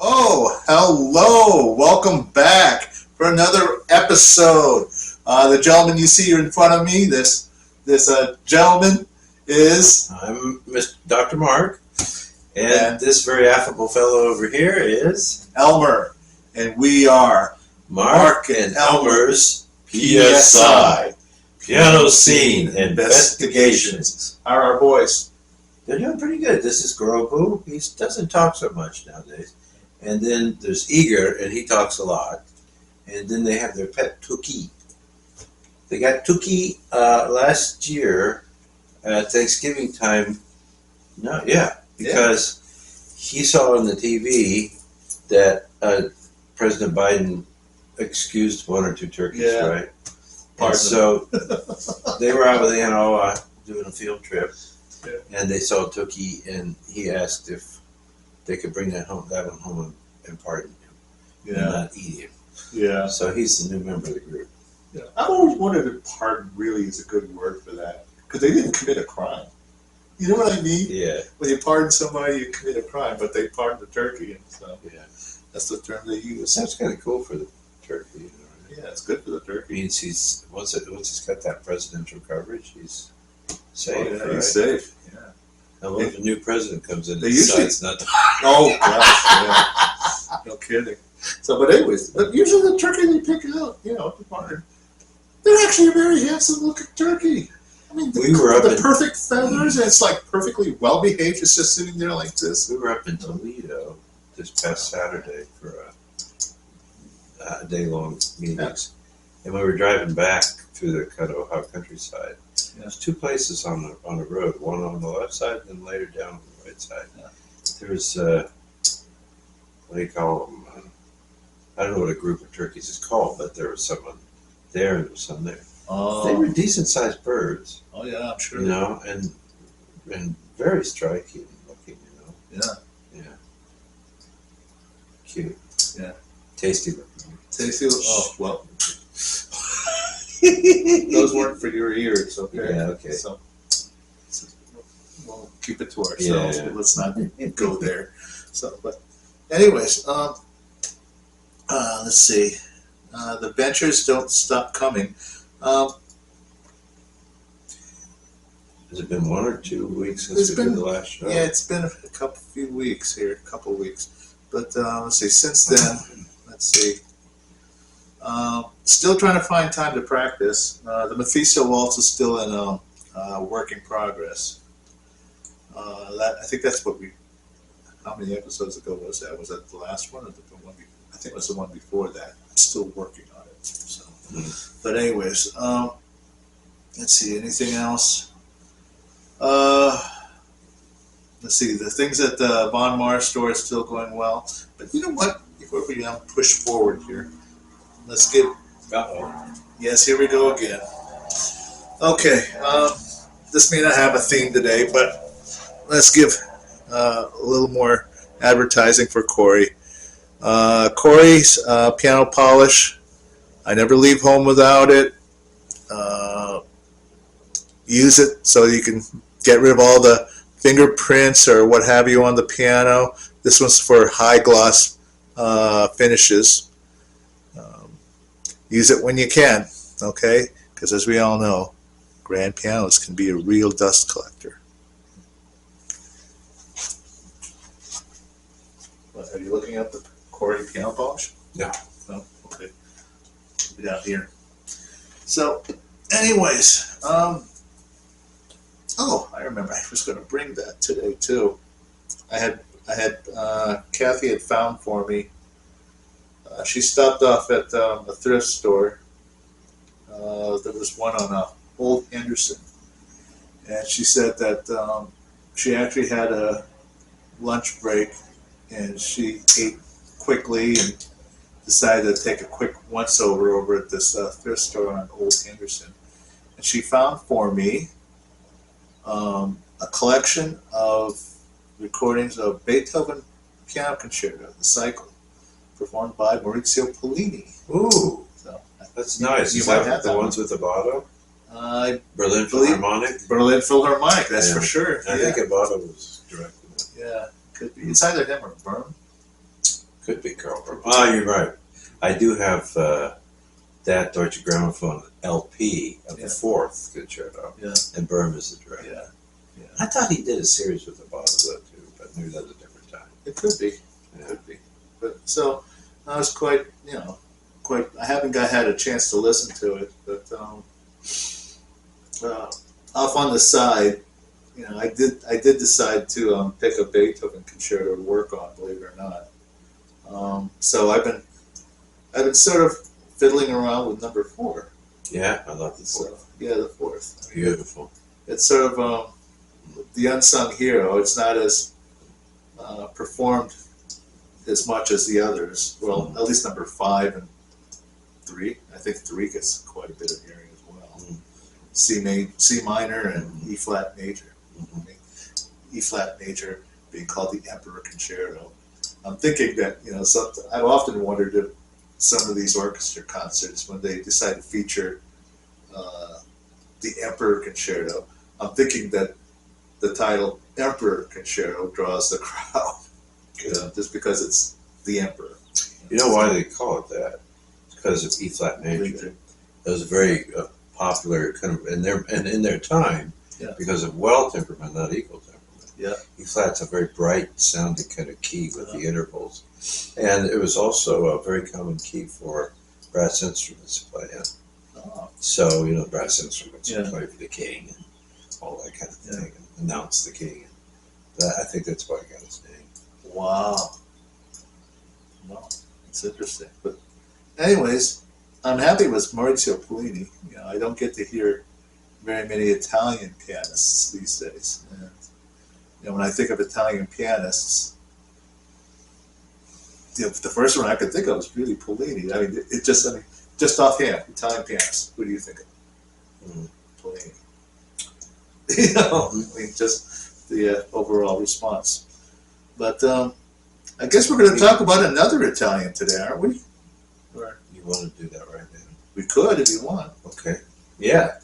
Oh, hello. Welcome back for another episode. The gentleman you see in front of me, this gentleman is... I'm Dr. Mark, and this very affable fellow over here is... Elmer, and we are Marc and Elmer's PSI, Piano Scene Investigations. How are our boys? They're doing pretty good. This is Grogu. He doesn't talk so much nowadays. And then there's Eager, and he talks a lot. And then they have their pet Tuki. They got Tuki last year at Thanksgiving time. Because he saw on the TV that President Biden excused one or two turkeys, right? And so they were out with Anna doing a field trip, and they saw Tuki, and he asked if they could bring that one home and pardon him, and not eat him. Yeah. So he's the new member of the group. Yeah. I've always wondered if pardon really is a good word for that, because they didn't commit a crime. You know what I mean? Yeah. When you pardon somebody, you commit a crime, but they pardoned the turkey, and so that's the term they use. That's kind of cool for the turkey. You know, Yeah, it's good for the turkey. Means he's once he's got that presidential coverage, he's safe. Oh, yeah, right? he's safe. Yeah. And what if a new president comes in and They usually- decides not to? Oh gosh, yeah. No kidding. So, but anyways, but usually the turkey they pick out, to pardon, they're actually a very handsome looking turkey. I mean, the perfect feathers, and it's like perfectly well behaved. It's just sitting there like this. We were up in Toledo this past Saturday for a day-long meetings, and we were driving back through the Cudahy countryside. There's two places on the road, one on the left side and then later down on the right side. There's what do you call them? I don't know what a group of turkeys is called, but there was someone there and there was some there. Oh. They were decent-sized birds. Oh yeah, I'm sure. And very striking looking. Yeah. Cute. Yeah. Tasty looking. Tasty. Oh well. Those weren't for your ears, okay? Yeah, okay. So we'll keep it to ourselves. Yeah. Let's not go there. So, but anyways, let's see. The ventures don't stop coming. Has it been 1 or 2 weeks since we did the last show? Yeah, it's been a few weeks here, a couple of weeks. But let's see. Since then, let's see. Still trying to find time to practice. The Mephisto waltz is still in work in progress. I think that's what how many episodes ago was that? Was that the last one or the one before? I think it was the one before that. I'm still working on it. So, But anyways, let's see. Anything else? Let's see. The things at the Von Mars store is still going well. But you know what? Before we push forward here, let's give... Yes, here we go again. Okay. This may not have a theme today, but let's give a little more advertising for Corey. Corey's piano polish. I never leave home without it. Use it so you can get rid of all the fingerprints or what have you on the piano. This one's for high gloss finishes. Use it when you can, okay? Because as we all know, grand pianists can be a real dust collector. Are you looking at the Corey piano polish? No. No? Okay. Be down here. So, anyways, oh, I remember. I was going to bring that today too. I had Kathy had found for me. She stopped off at a thrift store. There was one on Old Henderson, and she said that she actually had a lunch break, and she ate quickly and decided to take a quick once over at this thrift store on Old Henderson. And she found for me a collection of recordings of Beethoven Piano Concerto, the cycle, performed by Maurizio Pollini. Ooh, So that's nice. You Is might that have the that ones with the bottom? I Berlin believe- Philharmonic? Berlin Philharmonic, that's Yeah. for sure. I think Abada was directing it. Yeah, could be. It's either him or Byrne. Could be Carl Byrne. Oh, you're right. I do have that Deutsche Grammophon LP of the fourth concerto. Yeah. And Byrne is the director. Yeah. I thought he did a series with Abada though too, but maybe that's a different time. It could be. Yeah. Could be. But so I was quite, I haven't had a chance to listen to it, but off on the side, I did decide to pick a Beethoven concerto to work on, believe it or not. So I've been sort of fiddling around with number 4. Yeah, I love the So fourth. yeah, the 4th. I mean, Beautiful. it's sort of the unsung hero. It's not as performed as much as the others. Well, at least number 5 and 3. I think 3 gets quite a bit of hearing as well. C minor and E flat major. E flat major being called the Emperor Concerto. I'm thinking that I've often wondered if some of these orchestra concerts, when they decide to feature the Emperor Concerto, I'm thinking that the title Emperor Concerto draws the crowd, just because it's the Emperor. You know why they call it that? It's because of E flat major. It was very popular kind of in their time, because of well temperament, not equal temperament. Yeah. E flat's a very bright sounding kind of key with the intervals, and it was also a very common key for brass instruments to play in. Oh. So brass instruments Yeah. play for the king and all that kind of thing, and announce the king. I think that's why it got its name. Wow. Well, it's interesting. But anyways, I'm happy with Maurizio Pollini. I don't get to hear very many Italian pianists these days. And when I think of Italian pianists, the first one I could think of was really Pollini. I mean, just offhand, Italian pianist. Who do you think of? Pollini. I mean, just the overall response. But I guess we're going to talk about another Italian today, aren't we? Or You want to do that right now? we could if you want. Okay. Yeah.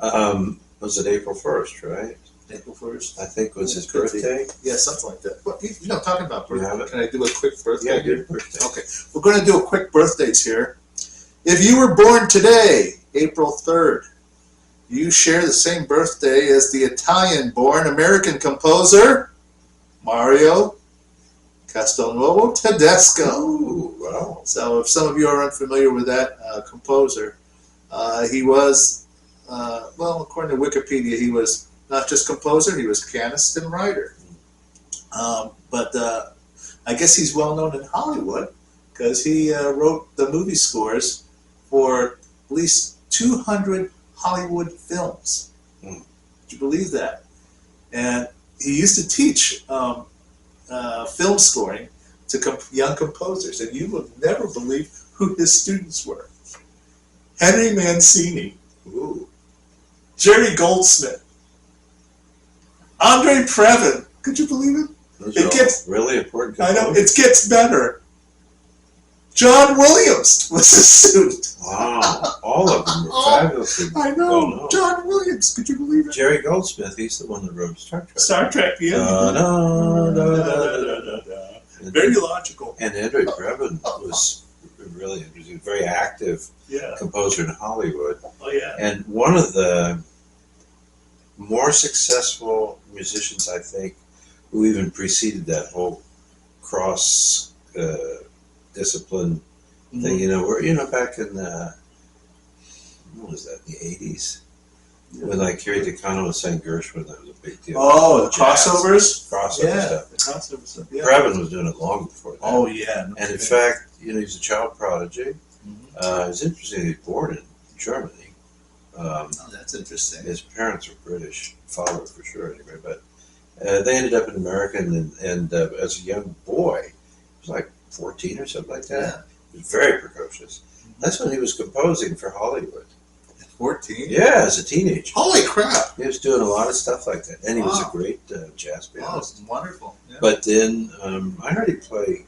Was it April 1st, right? April 1st. I think was his Could be. birthday. Yeah, something like that. Well, talking about You have birthday, it? can I do a quick birthday? Yeah, good birthday. Okay, we're going to do a quick birthdays here. If you were born today, April 3rd, you share the same birthday as the Italian-born American composer, Mario Castelnuovo Tedesco. Ooh, wow. So if some of you are unfamiliar with that composer, he was, according to Wikipedia, he was not just composer, he was pianist and writer. But I guess he's well known in Hollywood because he wrote the movie scores for at least 200 Hollywood films. Would you believe that? And he used to teach film scoring to young composers, and you will never believe who his students were. Henry Mancini, Jerry Goldsmith, Andre Previn. Could you believe it? Those It are gets- all really important. I know, it gets better. John Williams was his student. Wow, all of them were fabulously I know, well known. John Williams. Could you believe it? Jerry Goldsmith, he's the one that wrote Star Trek. Star Trek, yeah. Very logical. And Andre Previn was really interesting, very active Yeah. composer in Hollywood. Oh, yeah. And one of the more successful musicians, I think, who even preceded that whole cross discipline thing. You know, where back in what was that, the 80s? When like Kerry DeCano sang Gershwin, that was a big deal. Oh, the Jazz, crossovers? crossover Yeah, stuff. the crossover stuff. Yeah. Brevin was doing it long before that. Oh, yeah. No and in kidding. fact, he's a child prodigy. Mhm. It's interesting, he was born in Germany. Oh, that's interesting. His parents were British, father for sure anyway, but they ended up in America, and as a young boy, he was like 14 or something like that. Yeah. He was very precocious. That's when he was composing for Hollywood. At 14? Yeah, as a teenager. Holy crap! He was doing a lot of stuff like that, and he was a Wow. great jazz Oh, pianist. it's wonderful. Yeah. But then I heard he play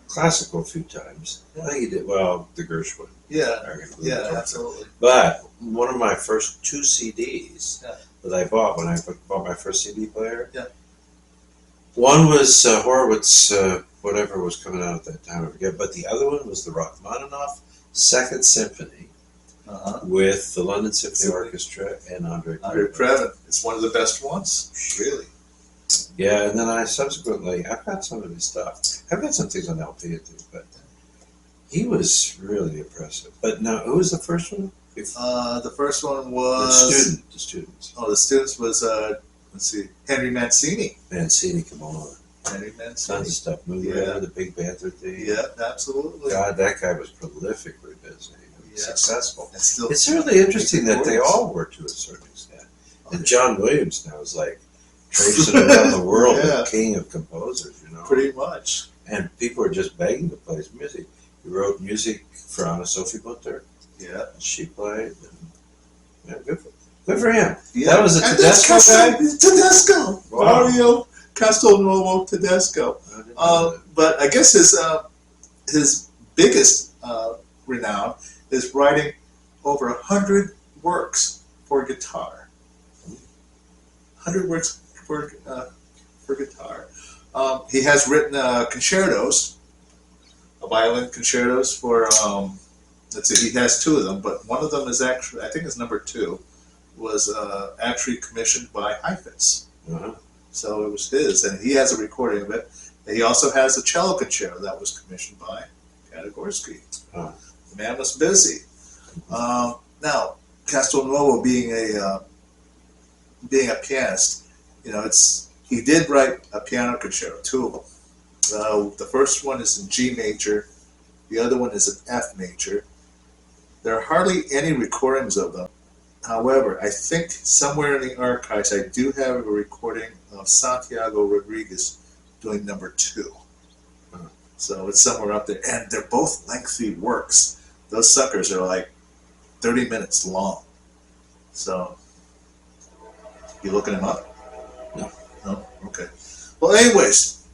classical a few times. I think he did, the Gershwin. Yeah, American Blues yeah, Orchestra. absolutely. But one of my first 2 CDs Yeah. that I bought when I bought my first CD player, Yeah. one was Horowitz, whatever was coming out at that time, I forget, but the other one was the Rachmaninoff Second Symphony Uh-huh. with the London Symphony Orchestra and Andre Andre Previn. Previn. It's one of the best ones. Really. Yeah, and then I subsequently, I've got some of his stuff. I've got some things on LP too, but he was really impressive. But now, who was the first one? The first one The was... students. Oh, the students was, let's see, Henry Mancini. Mancini, come on. Henry Tons Mancini. of stuff. Movie Yeah. Red, the Big Panther thing. Yeah, absolutely. God, that guy was prolifically busy. Yeah. Successful. And still, It's really interesting that they all were to a certain extent. Okay. And John Williams now is like traipsing around the world, Yeah. the king of composers, Pretty much. And people are just begging to play his music. He wrote music for Anna Sophie Mutter. Yeah. She played. And, yeah, good for him. Yeah. That was a And that's Tedesco guy? Tedesco. Wow. Mario Castelnuovo Tedesco. I didn't know that. But I guess his biggest renown is writing over 100 works for guitar. 100 works for guitar. He has written concertos, violin concertos for. Let's see, he has 2 of them, but one of them is actually, I think it's number 2, was actually commissioned by Heifetz. Uh-huh. So it was his, and he has a recording of it. And he also has a cello concerto that was commissioned by Katagorsky. Huh. The man was busy. Now, Castelnuovo being a pianist, he did write a piano concerto, 2 of them. The first one is in G major, the other one is in F major. There are hardly any recordings of them. However, I think somewhere in the archives I do have a recording of Santiago Rodriguez doing number 2. So it's somewhere up there. And they're both lengthy works. Those suckers are like 30 minutes long. So, you looking them up? No. No? Okay. Well, anyways,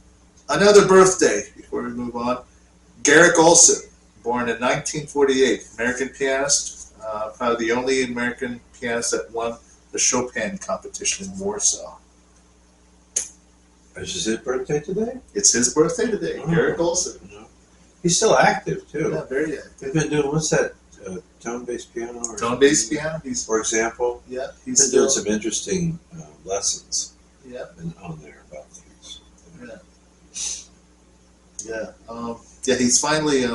another birthday before we move on. Garrick Olson, born in 1948, American pianist, probably the only American pianist that won the Chopin competition in Warsaw. Is his birthday today? It's his birthday today, Oh. Garrick Olson. No. He's still active, too. Yeah, very active. They've been doing, what's that, tone-based piano? Or Tone-based something? piano. He's For example, yeah. he's He's been doing still some interesting lessons yeah. on there about things. Yeah. Yeah. He's finally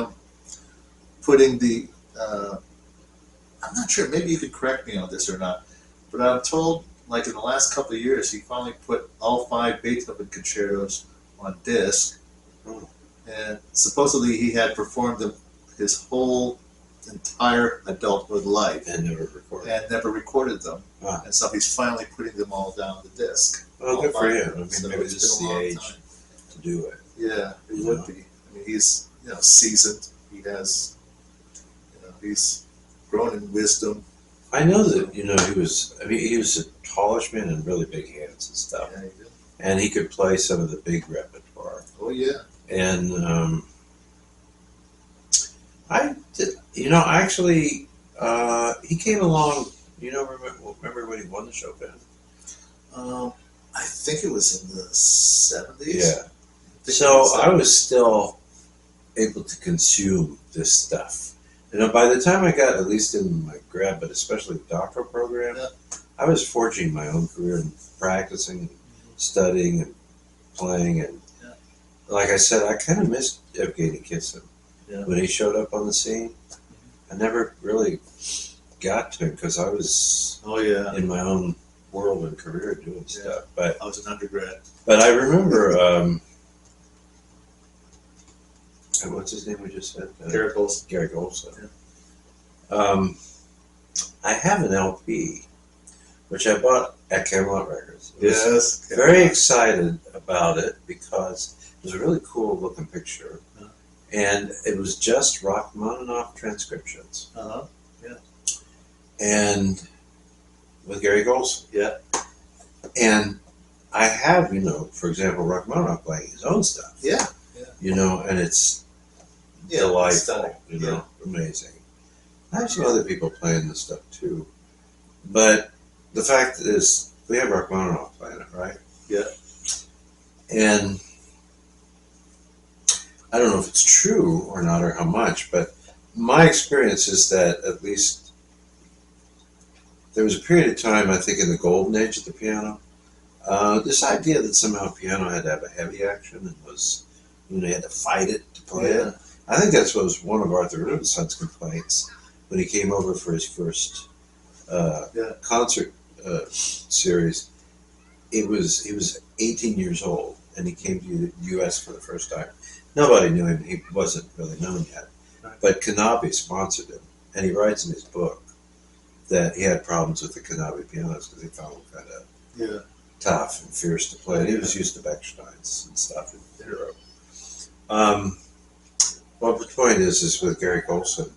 putting the. I'm not sure. Maybe you could correct me on this or not, but I'm told, like in the last couple of years, he finally put all 5 Beethoven concertos on disc, Oh. and supposedly he had performed them his whole entire adulthood life And never recorded. and never recorded them, Ah. and so he's finally putting them all down the disc. Well, All good for 5 him. of I them. mean, So maybe it's this is been a the long age time. to do it. Yeah, it You would know? be. I mean, he's seasoned. He has, he's grown in wisdom. I know that, he was a tallish man and really big hands and stuff. Yeah, he did. And he could play some of the big repertoire. Oh yeah. And I did, actually, he came along, remember when he won the Chopin? I think it was in the 70s. Yeah. I think So it was I was still able to consume this stuff. By the time I got, at least in my grad, but especially the doctoral program, Yeah. I was forging my own career and practicing, and studying, and playing, and Yeah. like I said, I kind of missed Evgeny Kissin Yeah. when he showed up on the scene. I never really got to him because I was Oh yeah. in my own world and career doing stuff. But I was an undergrad. I remember, what's his name we just said? Gary Golson. Gary Golson. Yeah. I have an LP, which I bought at Camelot Records. I was Yes. very excited about it because it was a really cool looking picture. Yeah. And it was just Rachmaninoff transcriptions. Uh-huh. And with Gary Golson. Yeah. And I have, for example, Rachmaninoff playing his own stuff. Yeah. And it's delightful, amazing. I have some other people playing this stuff too. But the fact is, we have Rachmaninoff playing it, right? Yeah. And I don't know if it's true or not or how much, but my experience is that at least there was a period of time, I think, in the golden age of the piano, this idea that somehow piano had to have a heavy action and was, you had to fight it to play it. I think that was one of Arthur Rubenson's complaints when he came over for his first concert series. He was 18 years old, and he came to the U.S. for the first time. Nobody knew him. He wasn't really known yet. Right. But Knabe sponsored him, and he writes in his book that he had problems with the Knabe pianos because he found them kind of tough and fierce to play. And he was used to Bechsteins and stuff in Europe. Well, the point is with Gary Golson,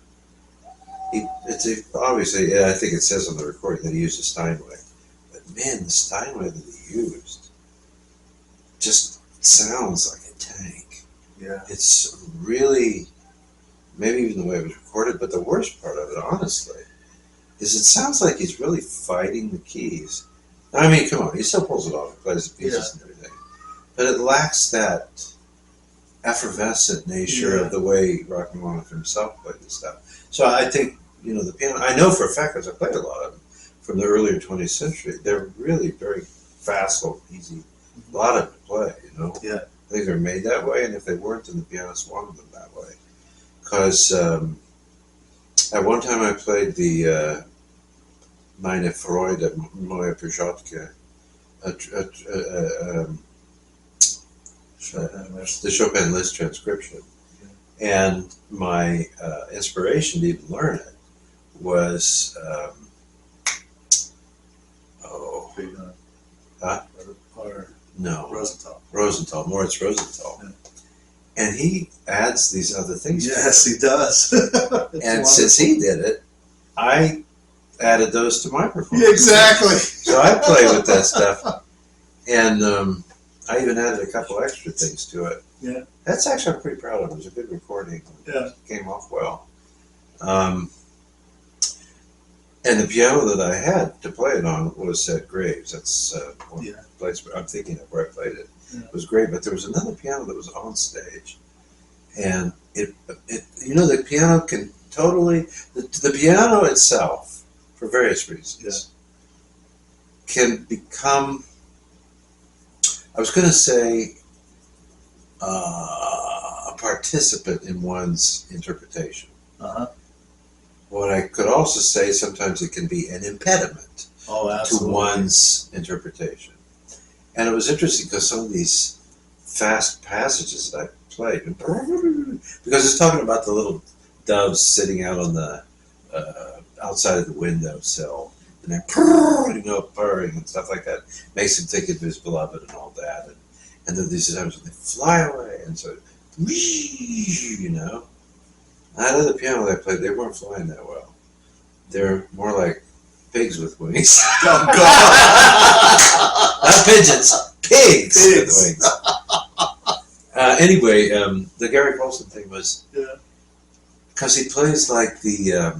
obviously, I think it says on the recording that he used a Steinway. But man, the Steinway that he used just sounds like a tank. Yeah. It's really, maybe even the way it was recorded, but the worst part of it, honestly, is it sounds like he's really fighting the keys. I mean, come on, he still pulls it off, plays the pieces and everything. But it lacks that effervescent nature of the way Rachmaninoff himself played this stuff. So I think, the piano, I know for a fact, because I played a lot of them from the earlier 20th century, they're really very facile, easy, a lot of them to play, Yeah. I think they're made that way, and if they weren't, then the pianist wanted them that way. Because at one time I played the Meine Freude, Moje Przodki, the Chopin List transcription. And my inspiration to even learn it was, no, Rosenthal. Moritz Rosenthal. Yeah. And he adds these other things. Yes, he does. And since he did it, I added those to my performance. Yeah, exactly. So I play with that stuff. And I even added a couple extra things to it. Yeah. That's actually, I'm pretty proud of it. It was a good recording. Yeah. It came off well. And the piano that I had to play it on was at Graves. That's one place I'm thinking of where I played it. Yeah. It was great, but there was another piano that was on stage. And the piano can totally, the piano itself, for various reasons, can become, I was going to say, a participant in one's interpretation. Uh-huh. What I could also say, sometimes it can be an impediment to one's interpretation. And it was interesting because some of these fast passages that I played, because it's talking about the little doves sitting out on the outside of the windowsill, and they're purring and stuff like that, makes him think of his beloved and all that. And then these times when they fly away, and so, That other piano that I played, they weren't flying that well. They're more like pigs with wings. Oh, God. Not pigeons, pigs with wings. Anyway, the Gary Golson thing was, because he plays like the,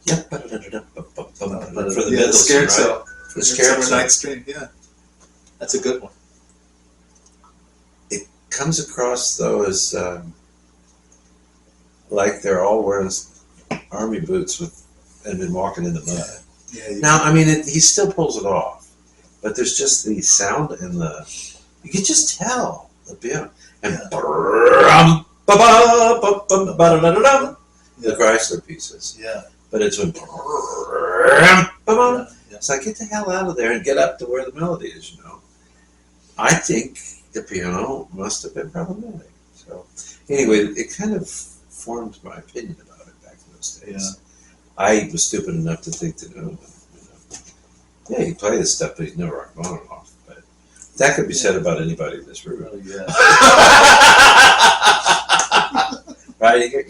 for the Mendelssohn, right? For the Scherzo Ninth String, that's a good one. It comes across, though, as like they're all wearing army boots and been walking in the mud. Now, I mean, he still pulls it off, but there's just the sound and you can just tell the piano. And the Chrysler pieces. Yeah. But it's when so I get the hell out of there and get up to where the melody is, I think the piano must have been problematic. So anyway, it kind of formed my opinion about it back in those days. Yeah. I was stupid enough to think that, yeah, you play this stuff, but he's no rock off. But that could be said about anybody in this room. Oh, yeah. Right? You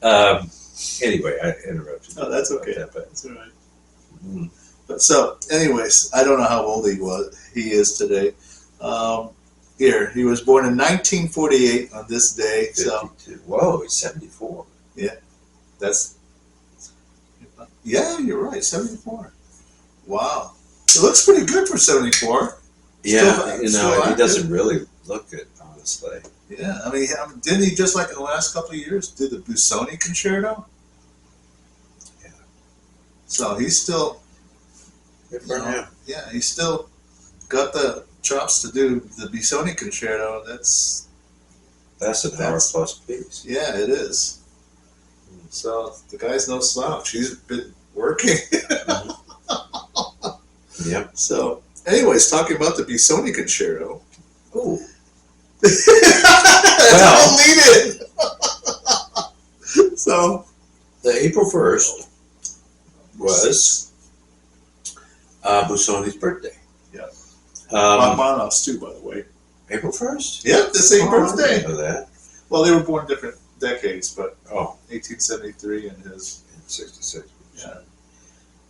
go, anyway, I interrupted. Oh, that's okay. That, but, that's all right. But so, anyways, I don't know how old he is today. Here, he was born in 1948 on this day. 52. So, whoa, he's 74. Yeah, you're right, 74. Wow, it looks pretty good for 74. Yeah, Still he active. doesn't really look it, honestly. Yeah, I mean, didn't he just like in the last couple of years do the Busoni concerto? Yeah. So he's still, Good for him. yeah, he's still got the chops to do the Busoni concerto. That's an hour plus piece. yeah, it is. So the guy's no slouch. He's been working. Yep. So, anyways, talking about the Busoni concerto. Oh. Don't lead it. So, The April 1st was Busoni's birthday. Yeah. Rachmaninoff's too, by the way. April 1st? Yep, the same I birthday. didn't know that. Well, they were born different decades, but Oh, 1873 and his. 66. Yeah.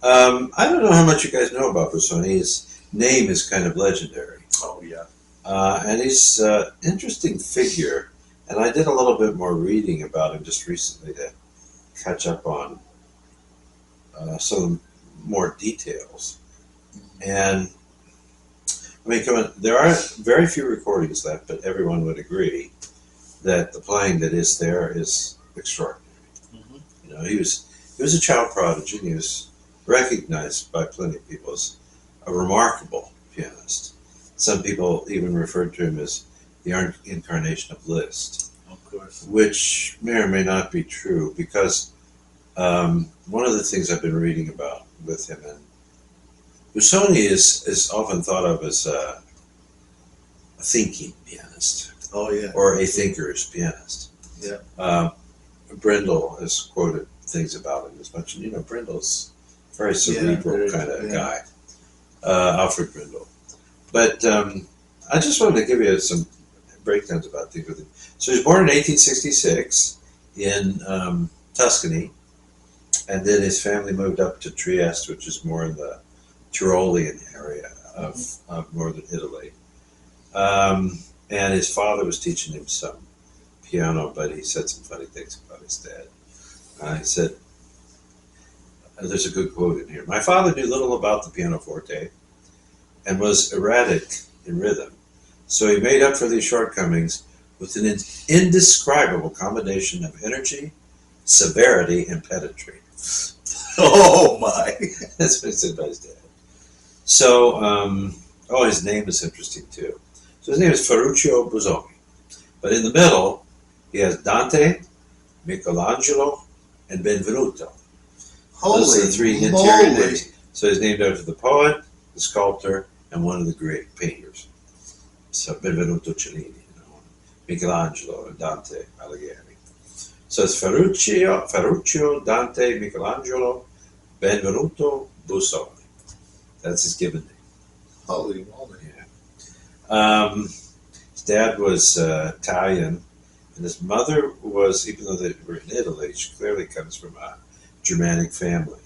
I don't know how much you guys know about Busoni. His name is kind of legendary. Oh yeah. And he's an interesting figure. And I did a little bit more reading about him just recently to catch up on some more details. And I mean, come on, there are very few recordings left, but everyone would agree that the playing that is there is extraordinary. Mm-hmm. He was a child prodigy, and he was recognized by plenty of people as a remarkable pianist. Some people even referred to him as the incarnation of Liszt, Of course. which may or may not be true, because one of the things I've been reading about with him, and Busoni is often thought of as a thinking pianist, Oh yeah. or a thinker's pianist. Yeah. Brendel has quoted things about him as much, and Brendel's a very cerebral kind of guy, Alfred Brendel. But I just wanted to give you some breakdowns about things with him. So he was born in 1866 in Tuscany, and then his family moved up to Trieste, which is more in the Tyrolean area of northern Italy. And his father was teaching him some piano, but he said some funny things about his dad. He said, there's a good quote in here, "My father knew little about the pianoforte and was erratic in rhythm, so he made up for these shortcomings with an indescribable combination of energy, severity, and pedantry." Oh my. That's what he said by his dad. So, his name is interesting too. So his name is Ferrucio Busoni. But in the middle, he has Dante, Michelangelo, and Benvenuto. Those are the three interior names. So he's named after the poet, the sculptor, and one of the great painters. So Benvenuto Cellini, Michelangelo, and Dante Alighieri. So it's Ferruccio, Dante, Michelangelo, Benvenuto, Busoni. That's his given name. Holy moly. His dad was Italian, and his mother was, even though they were in Italy, she clearly comes from a Germanic family.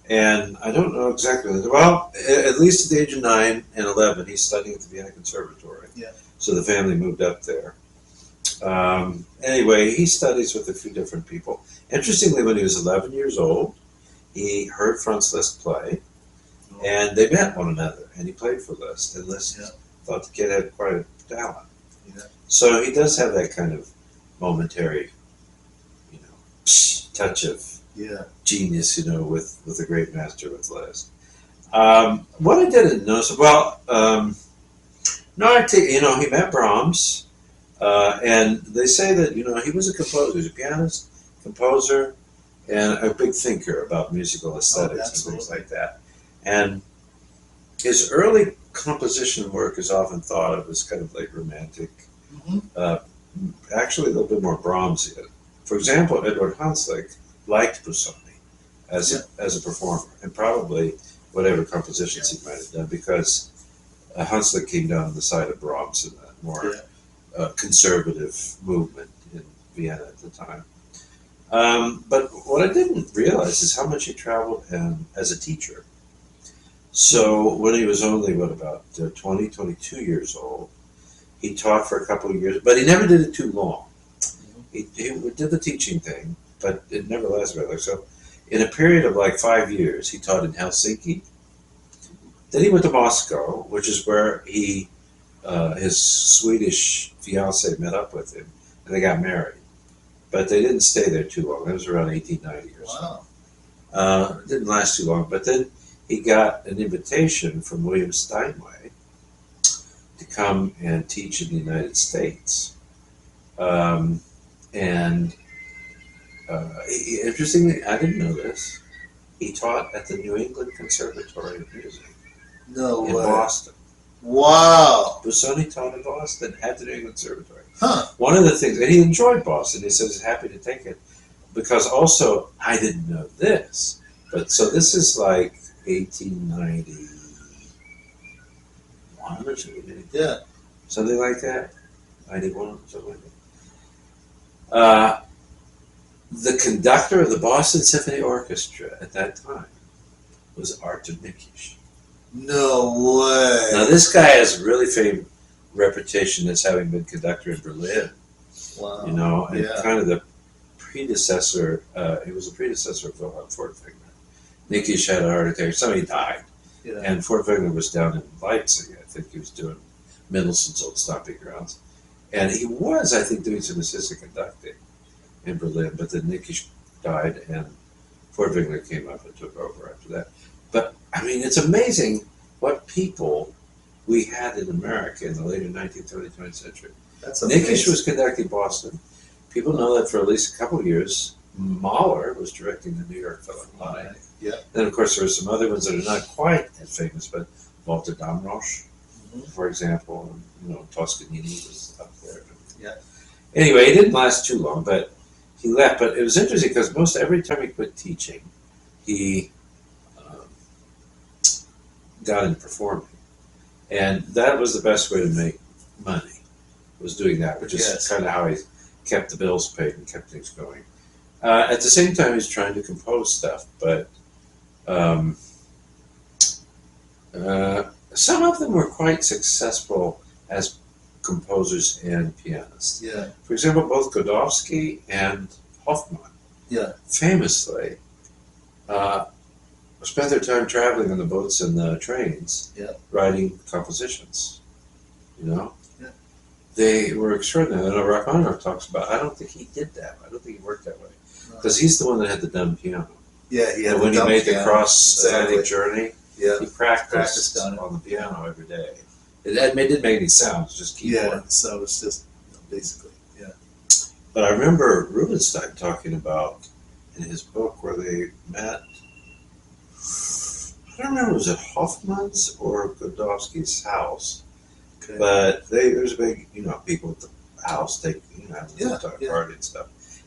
And I don't know exactly, well, at least at the age of 9 and 11, he's studying at the Vienna Conservatory. Yeah. So the family moved up there. Anyway, he studies with a few different people. Interestingly, when he was 11 years old, he heard Franz Liszt play, and they met one another, and he played for Liszt, and Liszt thought the kid had quite a talent. Yeah. So he does have that kind of momentary, touch of genius, with a great master with Liszt. What I didn't notice, No, I think, he met Brahms, and they say that, he was a composer, he was a pianist, composer, and a big thinker about musical aesthetics and things like that. And his early composition work is often thought of as kind of like romantic, uh, actually a little bit more Brahmsian. For example, Edward Hanslick liked Busoni as a performer, and probably whatever compositions he might have done, because Hanslick came down on the side of Brahms in that more conservative movement in Vienna at the time. But what I didn't realize is how much he traveled as a teacher. So when he was only, about 20, 22 years old, he taught for a couple of years, but he never did it too long. He did the teaching thing, but it never lasted very long. So in a period of like 5 years, he taught in Helsinki. Then he went to Moscow, which is where his Swedish fiancée met up with him, and they got married. But they didn't stay there too long. It was around 1890 or so. Wow. It didn't last too long. But then he got an invitation from William Steinway to come and teach in the United States. Interestingly, I didn't know this, he taught at the New England Conservatory of Music in Boston. Wow. Busoni taught in Boston at the New England Conservatory. Huh. One of the things, and he enjoyed Boston, he says he's happy to take it, because also, I didn't know this, but so this is like 1891 or something. Yeah. Something like that. 91, something like that. The conductor of the Boston Symphony Orchestra at that time was Artur Nikisch. No way. Now this guy has a really famed reputation as having been conductor in Berlin. Wow. And kind of the predecessor. He was the predecessor of Wilhelm Furtwängler. Nikisch had a heart attack. Somebody died, and Furtwängler was down in Leipzig. I think he was doing Mendelssohn's old stomping grounds, and he was, I think, doing some assistant conducting in Berlin. But then Nikisch died, and Furtwängler came up and took over after that. But I mean, it's amazing what people we had in America in the later 19th, early 20th century. Nikisch was conducting Boston. People know that for at least a couple of years, Mahler was directing the New York Philharmonic. Yeah. Then, of course, there are some other ones that are not quite as famous, but Walter Damrosch, for example, Toscanini was up there. Yeah. Anyway, it didn't last too long, but he left. But it was interesting because most every time he quit teaching, he got into performing. And that was the best way to make money, was doing that, which is kind of how he kept the bills paid and kept things going. At the same time, he's trying to compose stuff, but some of them were quite successful as composers and pianists. Yeah. For example, both Godowsky and Hoffman famously spent their time traveling on the boats and the trains, writing compositions. They were extraordinary. And Rachmaninoff talks about, I don't think he did that. I don't think he worked that way. Because he's the one that had the dumb piano. Yeah, and when he made the cross-Atlantic journey, he practiced on the piano every day. It didn't make any sounds, just keyboard. Yeah, so it's just basically, But I remember Rubinstein talking about in his book where they met, I don't remember, was it Hoffman's or Godowsky's house? Okay. But there's a big, people at the house having a party and stuff.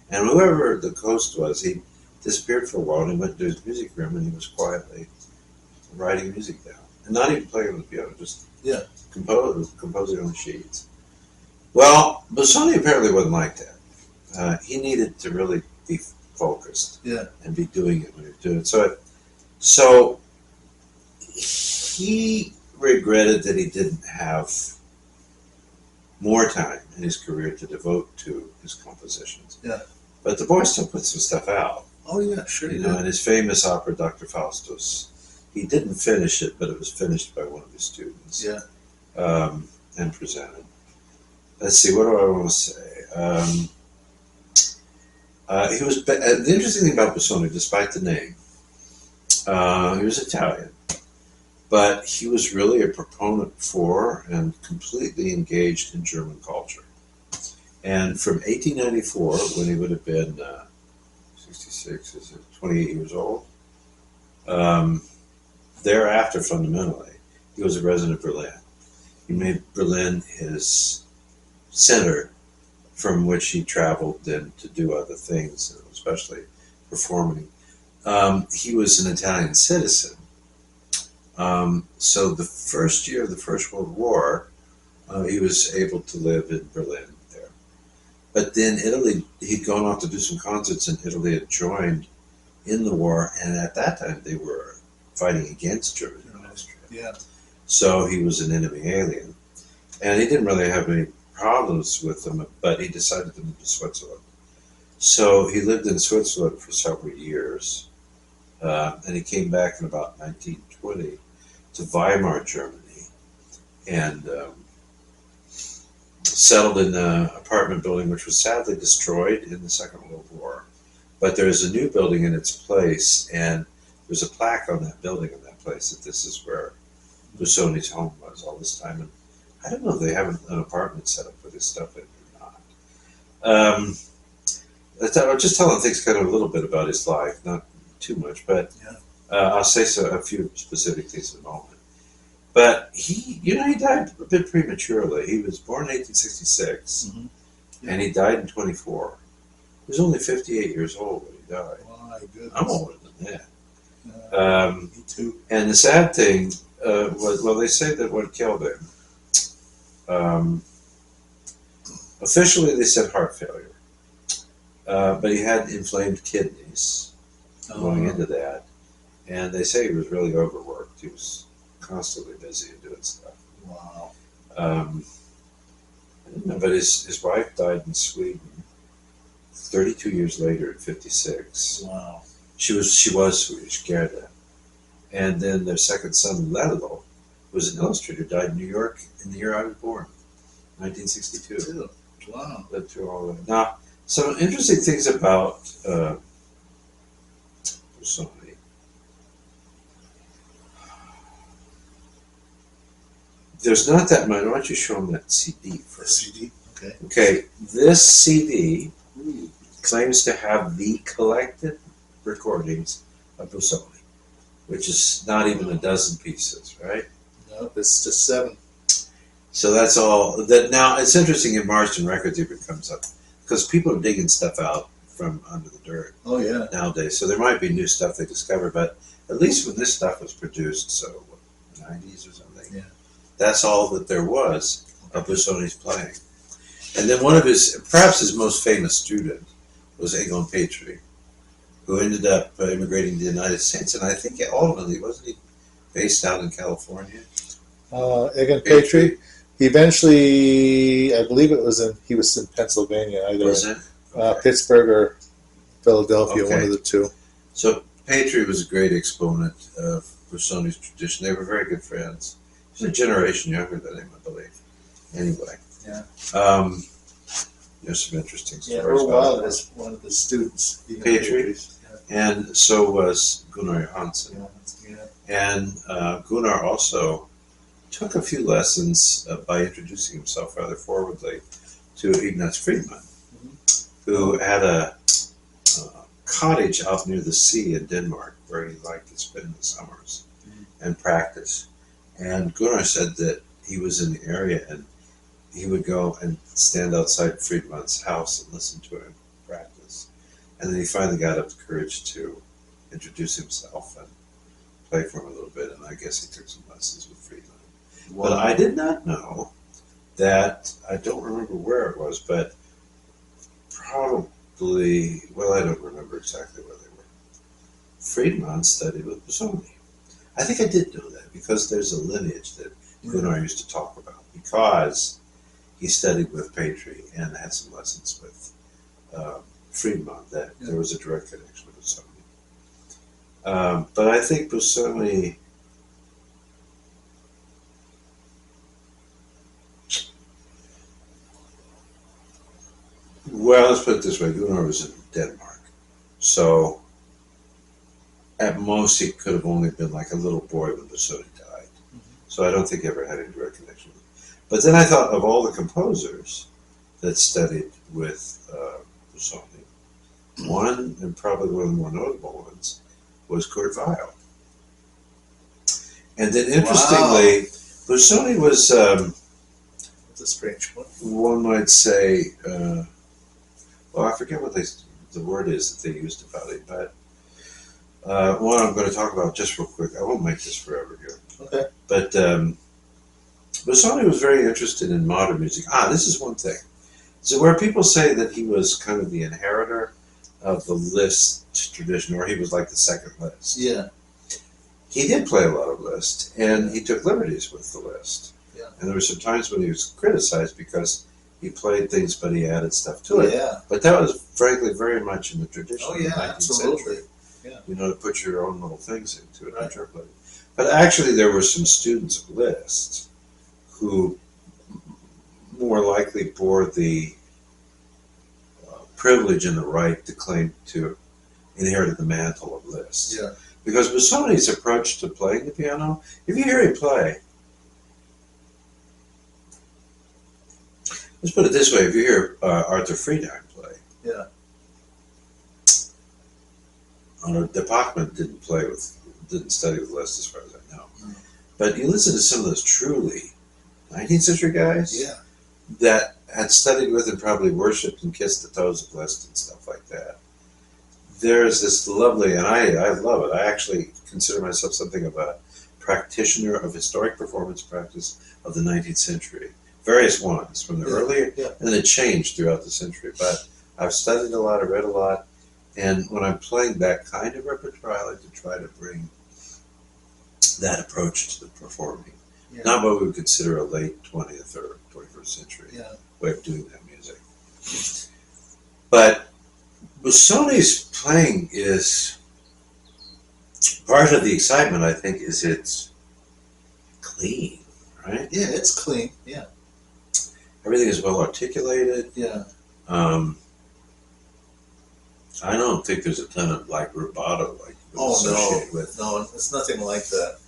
And whoever the host was, he disappeared for a while and he went to his music room and he was quietly writing music down. And not even playing on the piano, just composing on the sheets. Well, Busoni apparently wasn't like that. He needed to really be focused and be doing it when he was doing it. So he regretted that he didn't have more time in his career to devote to his compositions. Yeah. But the boy still put some stuff out. Oh yeah, sure. And his famous opera, Dr. Faustus, he didn't finish it, but it was finished by one of his students. Yeah. And presented. Let's see, what do I want to say? He was the interesting thing about Busoni, despite the name, he was Italian. But he was really a proponent for and completely engaged in German culture. And from 1894, when he would have been 66, is it 28 years old? Thereafter, fundamentally, he was a resident of Berlin. He made Berlin his center from which he traveled then to do other things, especially performing. He was an Italian citizen. So the first year of the First World War, he was able to live in Berlin there. But then Italy, he'd gone off to do some concerts, and Italy had joined in the war, and at that time they were fighting against Germany and Austria. Yeah. So he was an enemy alien. And he didn't really have any problems with them, but he decided to move to Switzerland. So he lived in Switzerland for several years, and he came back in about 1920 to Weimar, Germany, and settled in an apartment building which was sadly destroyed in the Second World War. But there's a new building in its place, and there's a plaque on that building in that place that this is where Busoni's home was all this time. And I don't know if they have an apartment set up for this stuff in or not. I'll just tell him things kind of a little bit about his life, not too much, but I'll say a few specific things in a moment. But he died a bit prematurely. He was born in 1866, and he died in 24. He was only 58 years old when he died. My goodness. I'm older than that. Me too. And the sad thing was, well, they say that what killed him, officially they said heart failure, but he had inflamed kidneys going into that, and they say he was really overworked. He was constantly busy and doing stuff. Wow. But his wife died in Sweden 32 years later at 56. Wow. She was Swedish, Gerda. And then their second son, Relatable, was an illustrator, died in New York in the year I was born, 1962. Wow. Lived through all of that. Now, some interesting things about Busoni. There's not that much. Why don't you show them that CD first? CD? Okay. Okay, this CD claims to have the collected recordings of Busoni, which is not even a dozen pieces, right? No, it's just 7. So that's all. That now it's interesting in Marston Records even comes up because people are digging stuff out from under the dirt. Oh yeah. Nowadays, so there might be new stuff they discover, but at least when this stuff was produced, so what, 90s or something. Yeah. That's all that there was of Busoni's playing. And then one of perhaps his most famous student was Egon Petri, who ended up immigrating to the United States, and I think ultimately wasn't he based out in California? Egon Petri. Eventually, I believe he was in Pennsylvania, either Was it? Pittsburgh or Philadelphia, Okay. one of the two. So Petri was a great exponent of Busoni's tradition. They were very good friends. He was a generation younger than him, I believe. Anyway. Yeah. There's some interesting Yeah, stories Earl about Wilde that. is one of the students. Egon Petri? Petri's. And so was Gunnar Johansson. Yeah. And Gunnar also took a few lessons by introducing himself rather forwardly to Ignaz Friedman, who had a cottage out near the sea in Denmark where he liked to spend the summers and practice. And Gunnar said that he was in the area and he would go and stand outside Friedman's house and listen to him practice. And then he finally got up the courage to introduce himself and play for him a little bit, and I guess he took some lessons with Friedman. Wow. But I did not know that, I don't remember where it was, but probably, well, I don't remember exactly where they were. Friedman studied with Busoni. I think I did know that because there's a lineage that Gunnar used to talk about, because he studied with Petri and had some lessons with Friedman, that there was a direct connection with Busoni. But I think Busoni, well, let's put it this way, Gunnar was in Denmark. So at most he could have only been like a little boy when Busoni died. So I don't think he ever had any direct connection with him. But then I thought of all the composers that studied with Busoni. One, and probably one of the more notable ones, was Kurt Weill. And then interestingly, Busoni was, It's a strange one. one might say, well, I forget what the word is that they used about it, but one I'm going to talk about just real quick. I won't make this forever here. Okay. But Busoni was very interested in modern music. This is one thing. So where people say that he was kind of the inheritor of the Liszt tradition, or he was like the second Liszt. Yeah. He did play a lot of Liszt, and he took liberties with the Liszt. Yeah. And there were some times when he was criticized because he played things, but he added stuff to it. Yeah. But that was, frankly, very much in the tradition of the 19th absolutely. century. Yeah. You know, to put your own little things into it, Right. interpret it. But actually, there were some students of Liszt who more likely bore the privilege and the right to claim to inherit the mantle of Liszt. Yeah. Because Busoni's approach to playing the piano, if you hear him play, let's put it this way, if you hear Arthur Friedheim play, Yeah. De Bachmann didn't study with Liszt as far as I know. But you listen to some of those truly 19th century guys Yeah. that had studied with and probably worshipped and kissed the toes of Liszt and stuff like that. There's this lovely, and I love it. I actually consider myself something of a practitioner of historic performance practice of the 19th century. Various ones from the earlier, and it changed throughout the century. But I've studied a lot, I've read a lot, and when I'm playing that kind of repertoire, I like to try to bring that approach to the performing. Yeah. Not what we would consider a late 20th or 21st century way of doing that music. But Busoni's playing is part of the excitement, I think, is it's clean, right? Yeah, it's clean. Yeah. Everything is well articulated. Yeah. I don't think there's a ton of like rubato like you would associate with. No, it's nothing like that.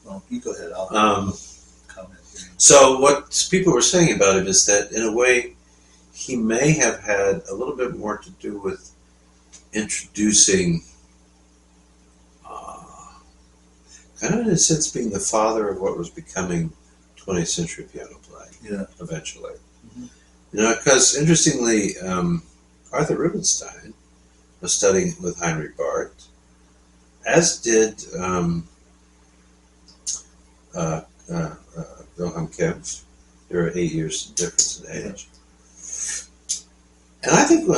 No, you go ahead. I'll comment here. So what people were saying about him is that in a way he may have had a little bit more to do with introducing, kind of in a sense being the father of what was becoming 20th century piano playing. Yeah. Eventually. Mm-hmm. You know, because interestingly, Arthur Rubinstein was studying with Heinrich Barth, as did Wilhelm Kempf. There are 8 years difference in age. And I think,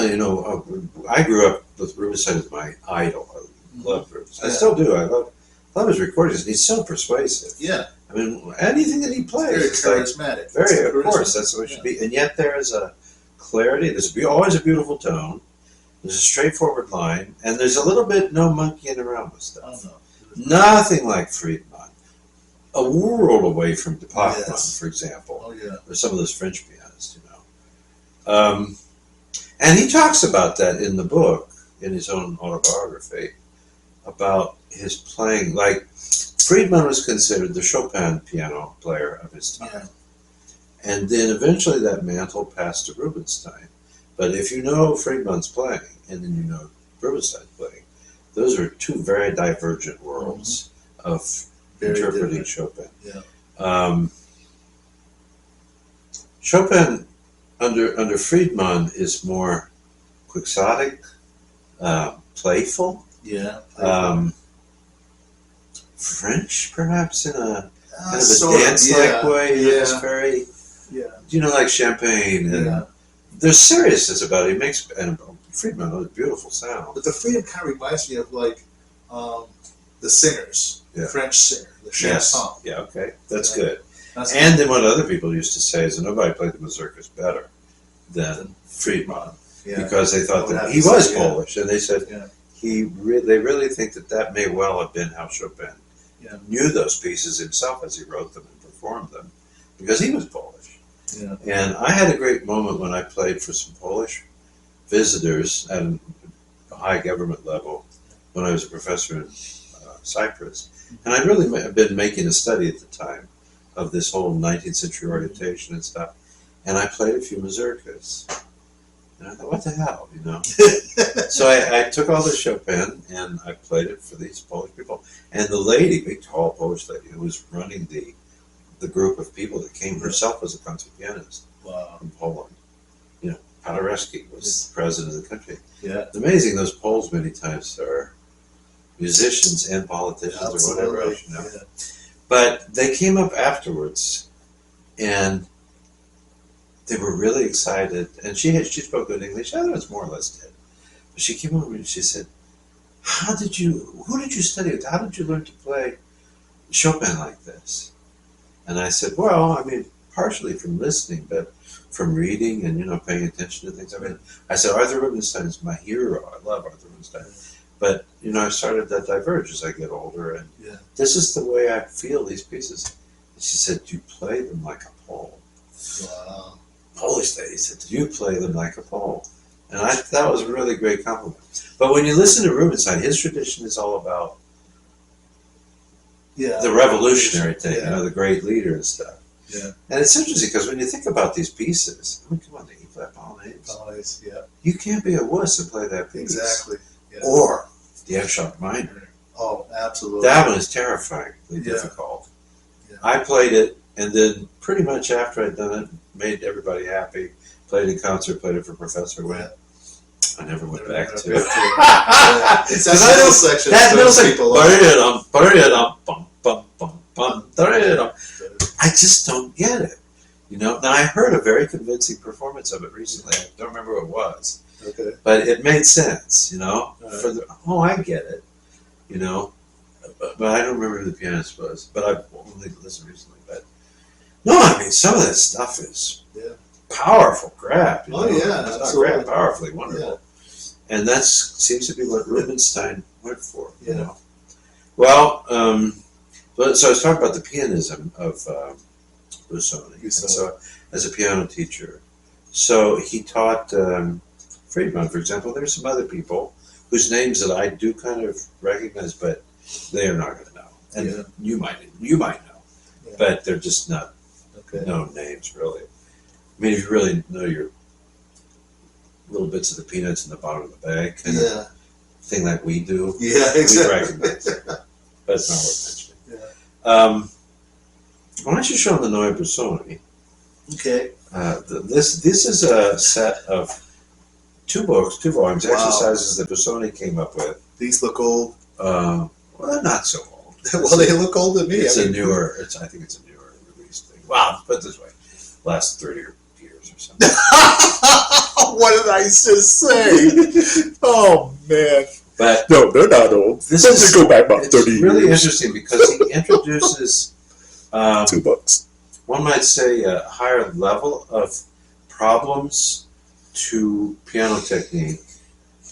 I grew up with Rubinstein as my idol. I loved Rubinstein. I still do. I love his recordings. He's so persuasive. Yeah. I mean, anything that he plays, very charismatic. Of course, that's the way it should be. And yet there is a clarity. There's always a beautiful tone. There's a straightforward line, and there's a little bit no monkeying around with stuff. Oh, no. Nothing like Friedman. A world away from De Bachmann, for example. Oh, yeah. Or some of those French pianists, And he talks about that in the book, in his own autobiography, about his playing. Like, Friedman was considered the Chopin piano player of his time. Yeah. And then eventually that mantle passed to Rubinstein. But if you know Friedman's playing, and then you know Rubinstein's playing, those are two very divergent worlds of Very interpreting different. Chopin. Yeah. Chopin under Friedman is more quixotic, playful. Yeah. French, perhaps, in a kind of a sort of, dance-like way. It's Yeah. very, Yeah. like Champagne. And there's seriousness about it. And Friedman has a beautiful sound. But the freedom kind of reminds me of like the singers, the French singer, the chanson. Yeah, okay. That's good. That's And then what other people used to say is that nobody played the mazurkas better than Friedman. Because they thought that he was Polish. And they said they really think that may well have been how Chopin knew those pieces himself as he wrote them and performed them. Because he was Polish. Yeah. And I had a great moment when I played for some Polish visitors at a high government level when I was a professor in Cyprus. And I really have been making a study at the time of this whole 19th century orientation and stuff. And I played a few mazurkas. And I thought, what the hell, you know? So I took all the Chopin and I played it for these Polish people. And the lady, big tall Polish lady, who was running the group of people that came herself as a concert pianist from Poland. You know, Paderewski was the president of the country. Yeah. It's amazing, those Poles many times are musicians and politicians or whatever else, you know. Yeah. But they came up afterwards and they were really excited. And she spoke good English. I was more or less did. But she came over and she said, who did you study with? How did you learn to play Chopin like this? And I said, well, I mean, partially from listening, but from reading and, you know, paying attention to things. I mean, I said, Arthur Rubinstein is my hero. I love Arthur Rubinstein. But, you know, I started to diverge as I get older. And this is the way I feel these pieces. And she said, do you play them like a Pole? Wow. Polish lady said, do you play them like a Pole? And that was a really great compliment. But when you listen to Rubinstein, his tradition is all about the revolutionary thing, you know, the great leader and stuff. Yeah. And it's interesting because when you think about these pieces, I mean, come on, the E-flat Polonaise. You can't be a wuss and play that piece. Exactly. Yeah. Or the F-sharp minor. Oh, absolutely. That one is terrifyingly difficult. Yeah. I played it, and then pretty much after I'd done it, made everybody happy, played in concert, played it for Professor Wynn. I never went back to it. It's that middle section. That middle section. I just don't get it. You know, now I heard a very convincing performance of it recently. I don't remember what it was. Okay. But it made sense, you know. I get it. You know. But I don't remember who the pianist was. But I've only listened recently. But no, I mean, some of that stuff is powerful crap. You know? It's not crap, powerfully wonderful. Yeah. And that seems to be what Rubinstein went for. You know. Well, so I was talking about the pianism of Busoni. And so, as a piano teacher, so he taught Friedman, for example. There's some other people whose names that I do kind of recognize, but they are not going to know. And you might know, but they're just not known names, really. I mean, if you really know your little bits of the peanuts in the bottom of the bag, kind of thing like we do, we recognize it. But it's not worth mentioning. Why don't you show them the Neue Busoni? Okay. This is a set of two volumes, exercises that Busoni came up with. These look old. Well, they're not so old. Well, they look old to me. I think it's a newer release thing. Well, put it this way, last 30 years or something. What did I just say? Oh man! But no, they're not old. This go back about 30 years. It's really interesting because he introduces 2 books. One might say a higher level of problems to piano technique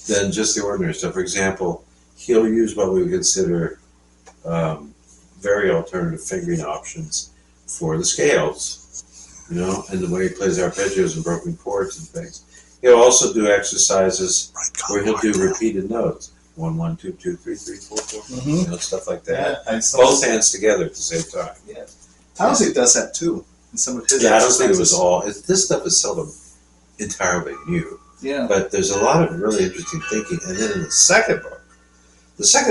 than just the ordinary stuff. For example, he'll use what we would consider very alternative fingering options for the scales, you know, and the way he plays arpeggios and broken chords and things. He'll also do exercises where he'll do repeated notes. 1, 1, 2, 2, 3, 3, 4, 4, you know, stuff like that. Both hands together at the same time. Yeah. Housey does that too in some of his I don't think it was all. This stuff is seldom entirely new. Yeah. But there's a lot of really interesting thinking. And then in the second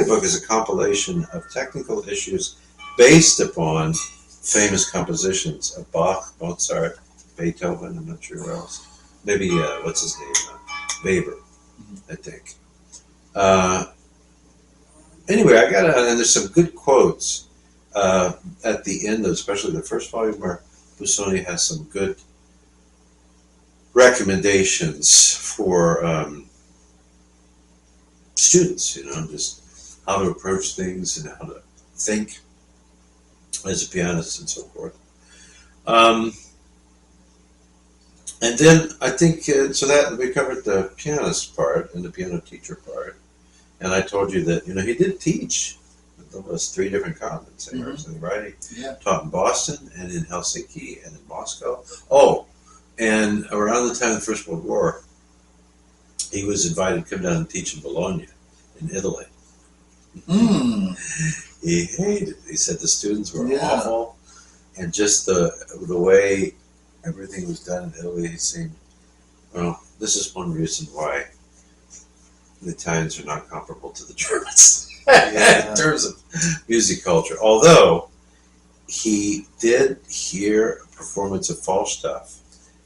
book is a compilation of technical issues based upon famous compositions of Bach, Mozart, Beethoven, I'm not sure who else. Maybe, what's his name? Weber, I think. Anyway, and there's some good quotes at the end, especially the first volume, where Busoni has some good recommendations for students, you know, just how to approach things and how to think as a pianist and so forth. And then I think, so that we covered the pianist part and the piano teacher part. And I told you that, you know, he did teach almost 3 different continents. Right? He taught in Boston and in Helsinki and in Moscow. Oh, and around the time of the First World War, he was invited to come down and teach in Bologna, in Italy. he hated it. He said the students were Yeah. awful, and just the way everything was done in Italy, he seemed, well, this is one reason why the Italians are not comparable to the Germans in terms of music culture. Although he did hear a performance of Falstaff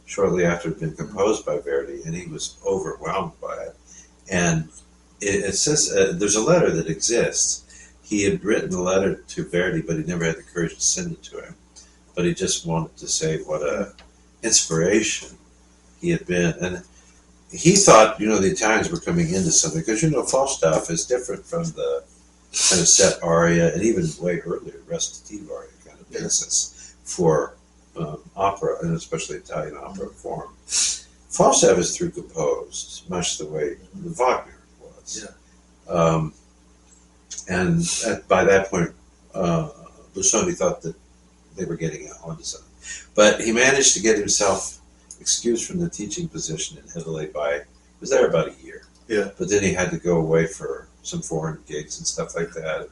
shortly after it had been composed by Verdi, and he was overwhelmed by it. And it says there's a letter that exists. He had written a letter to Verdi, but he never had the courage to send it to him. But he just wanted to say what a inspiration he had been. And he thought, the Italians were coming into something, because, Falstaff is different from the kind of set aria, and even way earlier, recitative aria kind of basis for opera, and especially Italian opera form. Falstaff is through composed, much the way Wagner was. Yeah. And by that point, Busoni thought that they were getting onto something. But he managed to get himself excused from the teaching position in Italy he was there about a year. Yeah. But then he had to go away for some foreign gigs and stuff like that. And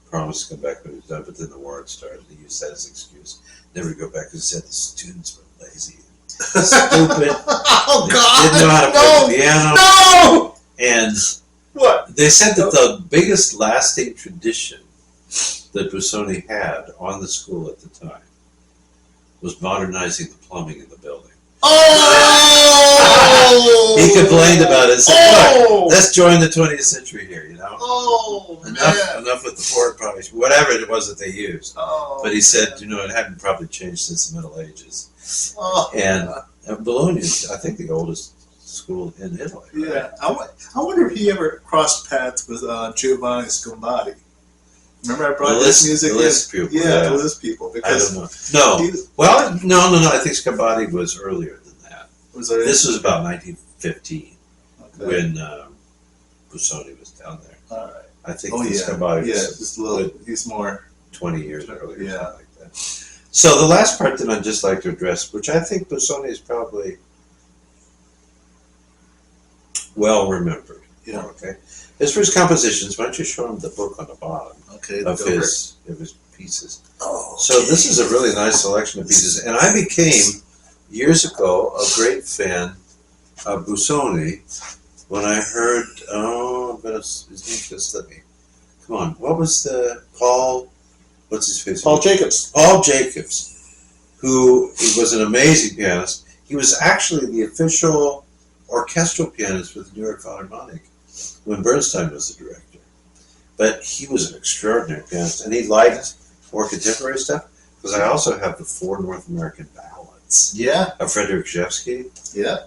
promised to come back when he was done, but then the war had started. He used that as an excuse never to go back, because he said the students were lazy, stupid. Oh, They God! didn't know how to play the piano. No! And What? they said that the biggest lasting tradition that Busoni had on the school at the time was modernizing the plumbing in the building. Oh! He complained about it and said, look, let's join the 20th century here, Oh, Enough with the pork polish, whatever it was that they used. Oh, But he said, it hadn't probably changed since the Middle Ages. Oh, And Bologna is, I think, the oldest school in Italy. Right? yeah. I wonder if he ever crossed paths with Giovanni Scombati. Remember I brought this music the Liszt in? people, Yeah, the Liszt people. Because I don't know. No. Well, no. I think Scombati was earlier than that. This was about 1915 when Busoni was down there. All right. I think Scombati was just a little. He's more 20 years earlier, Yeah. something like that. So the last part that I'd just like to address, which I think Busoni is probably well remembered. Yeah. Okay. As for his compositions, why don't you show him the book on the bottom of his pieces? Oh. So this is a really nice selection of pieces, and I became years ago a great fan of Busoni when I heard his name just let me come on. What was the what's his face? Paul Jacobs. Paul Jacobs, who was an amazing pianist. He was actually the official orchestral pianist with the New York Philharmonic when Bernstein was the director. But he was an extraordinary pianist, and he liked more contemporary stuff, because I also have the 4 North American ballads of Frederick Rzewski,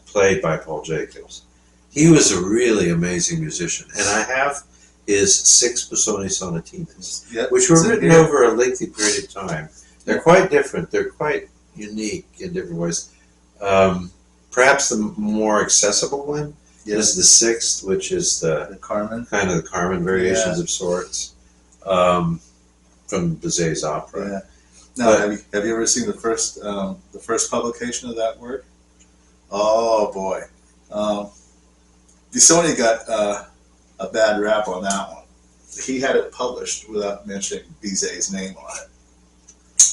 played by Paul Jacobs. He was a really amazing musician, and I have his 6 Busoni sonatinas, which were written over a lengthy period of time. They're quite different. They're quite unique in different ways. Perhaps the more accessible one is the 6th, which is the Carmen, kind of the Carmen variations of sorts from Bizet's opera. Yeah. Now, have you ever seen the first publication of that work? Oh boy, Busoni got a bad rap on that one. He had it published without mentioning Bizet's name on it.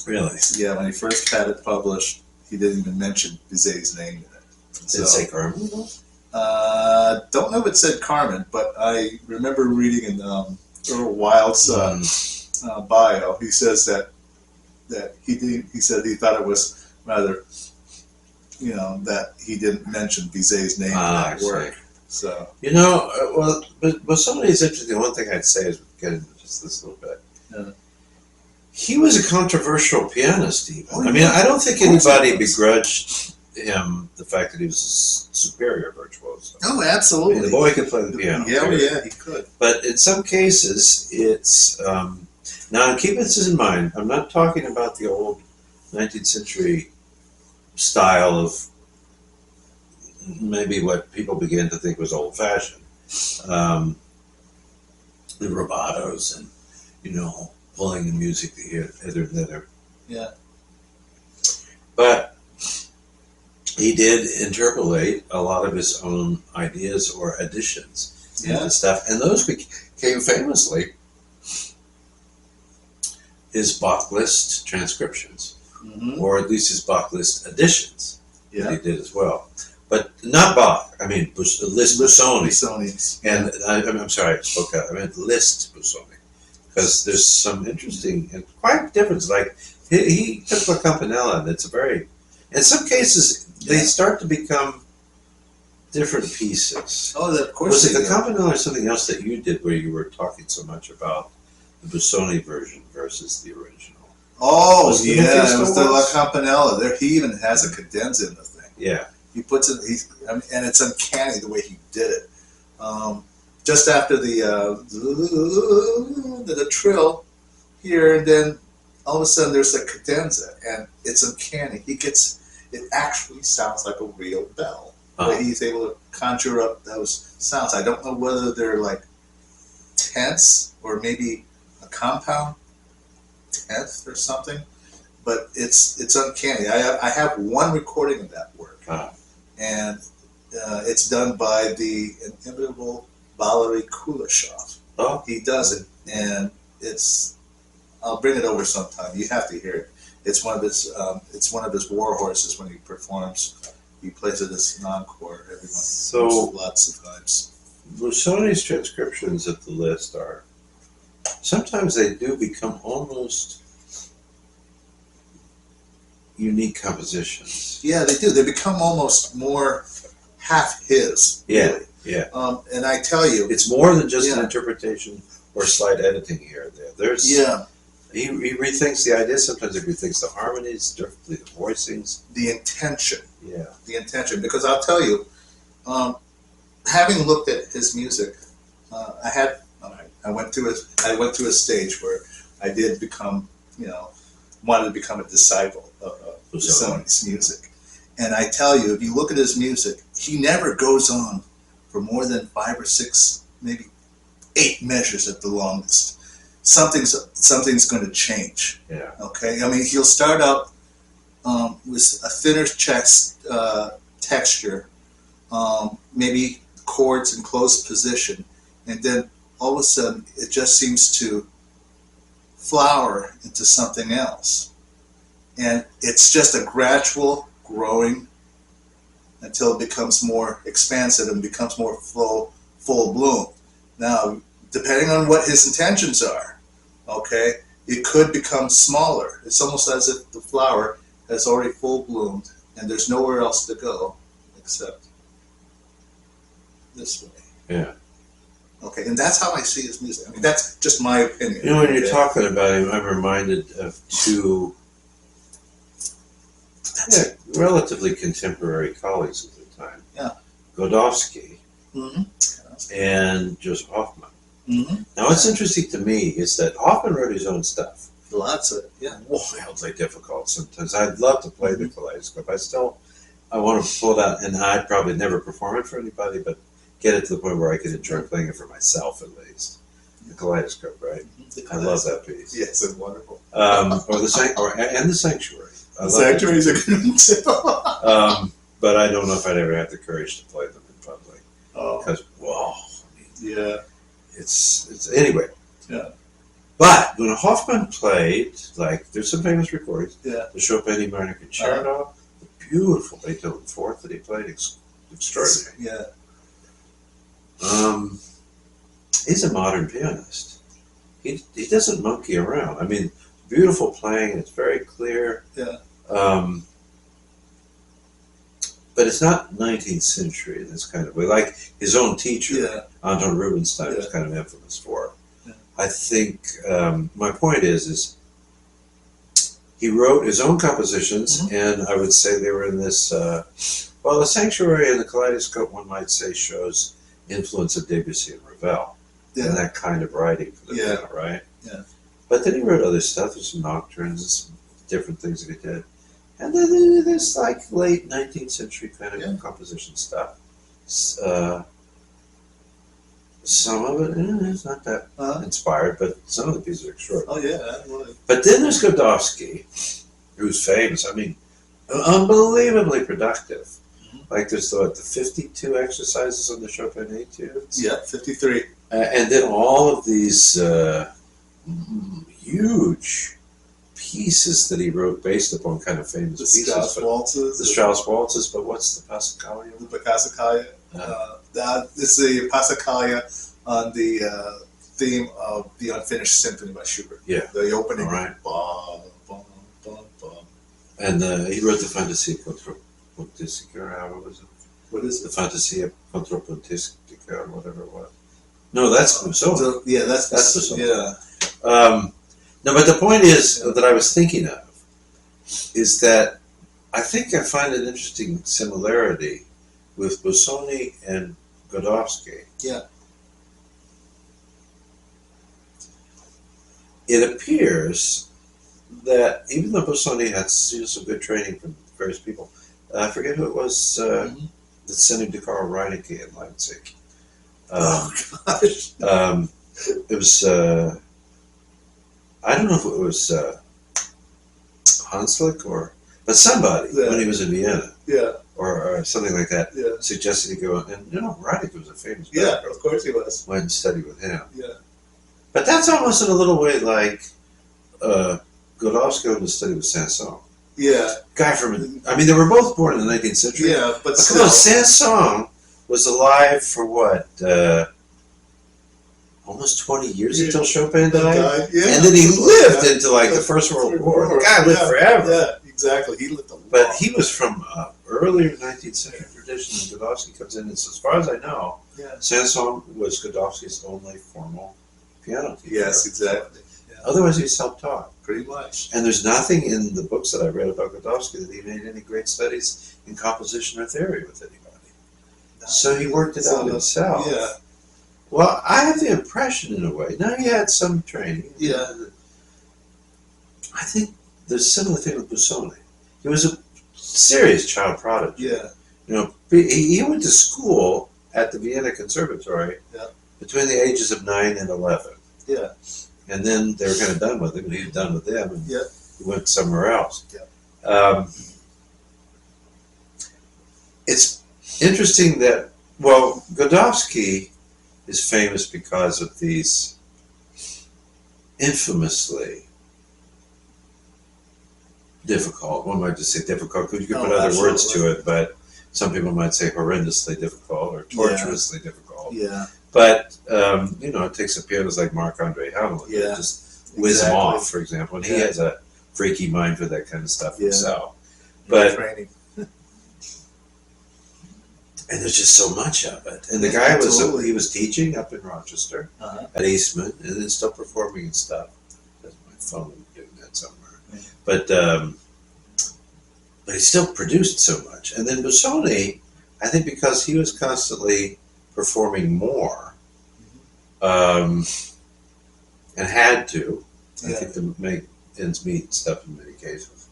Really? Yeah, when he first had it published, he didn't even mention Bizet's name in it. Did it say Carmen? Don't know if it said Carmen, but I remember reading in Earl Wild's bio. He says that he said he thought it was rather, that he didn't mention Bizet's name in that work. So but somebody's interesting. One thing I'd say is get into just this a little bit. Yeah. He was a controversial pianist, even. I don't think anybody begrudged him the fact that he was a superior virtuoso. Oh, absolutely. The boy could play the piano. Yeah, he could. But in some cases, it's now keep this in mind. I'm not talking about the old 19th century style of maybe what people began to think was old-fashioned, the rubatos and pulling the music hither and thither. Yeah. But he did interpolate a lot of his own ideas or additions into stuff, and those became famously his Bach list transcriptions, Mm-hmm. or at least his Bach list additions that Yeah. he did as well. But not Bach. I mean, Liszt Busoni. Busoni's. And I'm sorry, I spoke out. I meant Liszt Busoni, because there's some interesting and quite difference. Like he took a campanella, and it's a very. In some cases, they start to become different pieces. Oh, of course. Was it they the do. campanella or something else that you did where you were talking so much about the Busoni version versus the original? Oh, Was it the yeah, it Mephisto was the La ones? Campanella. There, he even has a cadenza in the thing. Yeah. He puts it, I mean, and it's uncanny the way he did it. Just after the trill here, and then all of a sudden there's a cadenza, and it's uncanny. It actually sounds like a real bell. The way he's able to conjure up those sounds. I don't know whether they're like tenths or maybe a compound tenth or something, but it's uncanny. I have one recording of that work, and it's done by the inimitable Valery Kuleshov. Oh. He does it, and I'll bring it over sometime. You have to hear it. It's one of his war horses when he performs. He plays it as an encore every month. So lots of times. Busoni's transcriptions of the list are sometimes they do become almost unique compositions. Yeah, they do. They become almost more half his. Really. Yeah. And I tell you, It's more than just an interpretation or slight editing here and there. There's he rethinks the idea. Sometimes he rethinks the harmonies, differently the voicings. the intention. Yeah. The intention. Because I'll tell you, having looked at his music, I went through a stage where I did become, wanted to become a disciple of Busoni's music. And I tell you, if you look at his music, he never goes on for more than 5 or 6, maybe 8 measures at the longest. Something's going to change. Yeah. Okay. I mean, he'll start out with a thinner chest texture, maybe chords in close position, and then all of a sudden it just seems to flower into something else, and it's just a gradual growing until it becomes more expansive and becomes more full bloom. Now, depending on what his intentions are, okay, it could become smaller. It's almost as if the flower has already full bloomed and there's nowhere else to go except this way. Yeah. Okay, and that's how I see his music. I mean, that's just my opinion. When you're talking about him, I'm reminded of 2 relatively contemporary colleagues at the time. Yeah. Godowski Mm-hmm. and Joseph Hoffman. Mm-hmm. Now, what's interesting to me is that Hoffman wrote his own stuff. Lots of it, yeah. Wildly difficult sometimes. I'd love to play the kaleidoscope. I want to pull it out, and I'd probably never perform it for anybody, but get it to the point where I could enjoy playing it for myself at least. The kaleidoscope, right? I love that piece. Yes, it's wonderful. And the sanctuary. The sanctuaries are good too. But I don't know if I'd ever have the courage to play them in public Oh, because, yeah. it's anyway. Yeah. But when Hoffman played, like, there's some famous recordings. Yeah. The Chopin E minor concerto, the beautiful Beethoven Fourth that he played, extraordinary. Yeah. He's a modern pianist. He doesn't monkey around. I mean, beautiful playing. It's very clear. Yeah. But it's not 19th century in this kind of way. Like his own teacher, Anton Rubinstein, was kind of infamous for. Yeah. I think my point is he wrote his own compositions, and I would say they were in this. The Sanctuary and the Kaleidoscope, one might say, shows influence of Debussy and Ravel, and that kind of writing for the piano, right? Yeah. But then he wrote other stuff. There's some nocturnes, and some different things that he did. And then there's like late 19th century kind of composition stuff. Some of it is not that inspired, but some of the pieces are extraordinary. Oh, yeah. But then there's Godowski, who's famous. I mean, unbelievably productive. Like there's the 52 exercises on the Chopin Etudes. Yeah, 53. And then all of these huge pieces that he wrote based upon kind of famous The pieces. Strauss waltzes. The Strauss waltzes, but what's the Passacaglia? The Passacaglia. It's the Passacaglia on the theme of the Unfinished Symphony by Schubert. Yeah. The opening. All right. Bum, bum, bum, bum. And he wrote the Fantasia Contrapuntistica, or how was it? What is The it? Fantasia Contrapuntistica, or whatever it was. No, that's Busoni. Yeah, that's Busoni. Yeah. No, but the point is that I was thinking of is that I think I find an interesting similarity with Busoni and Godowsky. Yeah. It appears that even though Busoni had some good training from various people, I forget who it was that sent him to Karl Reinecke in Leipzig. Oh gosh. It was I don't know if it was Hanslick but somebody when he was in Vienna, or something like that, suggested he go. And Reinecke was a famous guy. Yeah, of course he was. Went and studied with him. Yeah. But that's almost in a little way like Godowsky went to study with Saint-Saëns. Yeah. Guy from, I mean, they were both born in the 19th century. Yeah, but come on, Saint-Saëns was alive for what? Almost 20 years until Chopin died? Yeah. And then he lived into like the First World War. The guy lived forever. Yeah, exactly. He lived a lot. But he was from earlier 19th century tradition, and Godowsky comes in. And so as far as I know, Saint-Saëns was Godowsky's only formal piano teacher. Yes, exactly. Yeah. Otherwise, he's self-taught. Pretty much. And there's nothing in the books that I read about Godowsky that he made any great studies in composition or theory with anybody. No. So he worked it out himself. Yeah. Well, I have the impression, in a way, now he had some training. Yeah. I think there's a similar thing with Busoni. He was a serious child prodigy. Yeah. He went to school at the Vienna Conservatory between the ages of 9 and 11. Yeah. And then they were kind of done with him, and he was done with them, and he went somewhere else. Yeah. It's interesting that, well, Godowsky is famous because of these infamously difficult, one might just say difficult, because you could put other words to it, but some people might say horrendously difficult or tortuously difficult. Yeah. But, it takes a pianist like Marc-André Hamelin to just whiz him off, for example. And he has a freaky mind for that kind of stuff himself. But, training. and there's just so much of it. And the guy he was teaching up in Rochester at Eastman, and then still performing and stuff. That's my phone doing that somewhere. Yeah. But he still produced so much. And then Busoni, I think because he was constantly performing more, and had to, I think, to make ends meet and stuff in many cases.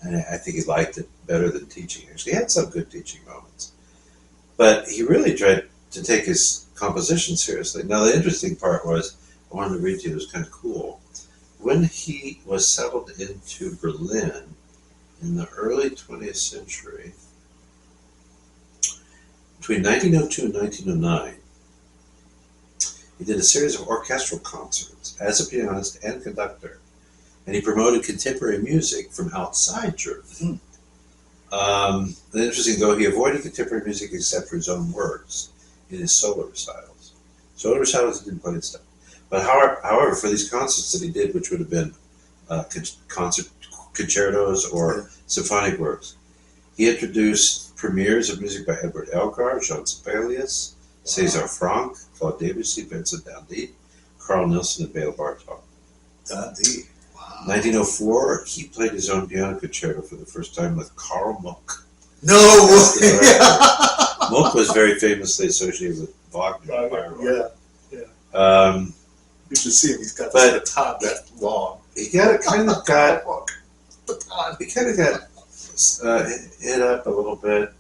And I think he liked it better than teaching. Actually, he had some good teaching moments. But he really tried to take his composition seriously. Now, the interesting part was, I wanted to read to you, it was kind of cool. When he was settled into Berlin in the early 20th century, between 1902 and 1909, he did a series of orchestral concerts as a pianist and conductor, and he promoted contemporary music from outside Germany. Interesting, though, he avoided contemporary music except for his own works in his solo recitals. Solo recitals, he didn't play stuff. But however, for these concerts that he did, which would have been concert concertos or symphonic works, he introduced premieres of music by Edward Elgar, Jean Sibelius, César Franck, Claude Debussy, Vincent Dandy, Carl Nielsen, and Bela Bartok. Dandy. Wow. 1904, he played his own piano concerto for the first time with Karl Muck. No way! Muck was very famously associated with Wagner. You should see him. He's got this baton that long. He kind of got hit up a little bit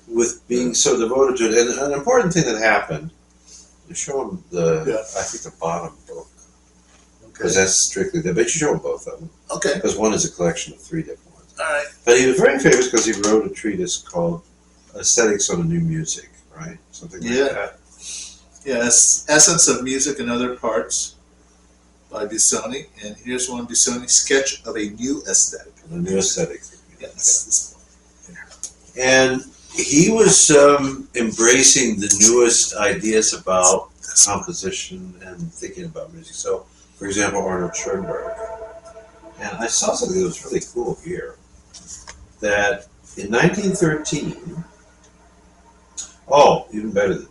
with being so devoted to it. And an important thing that happened, to show him I think the bottom book, because that's strictly there, but you show him both of them. Okay. Because one is a collection of 3 different ones. All right. But he was very famous because he wrote a treatise called Aesthetics on a New Music, right? Something like that. Yes, Essence of Music and Other Parts by Busoni, and here's one Busoni, Sketch of a New Aesthetic. The new aesthetic. Yes. And he was embracing the newest ideas about composition and thinking about music. So, for example, Arnold Schoenberg. And I saw something that was really cool here. That in 1913, even better than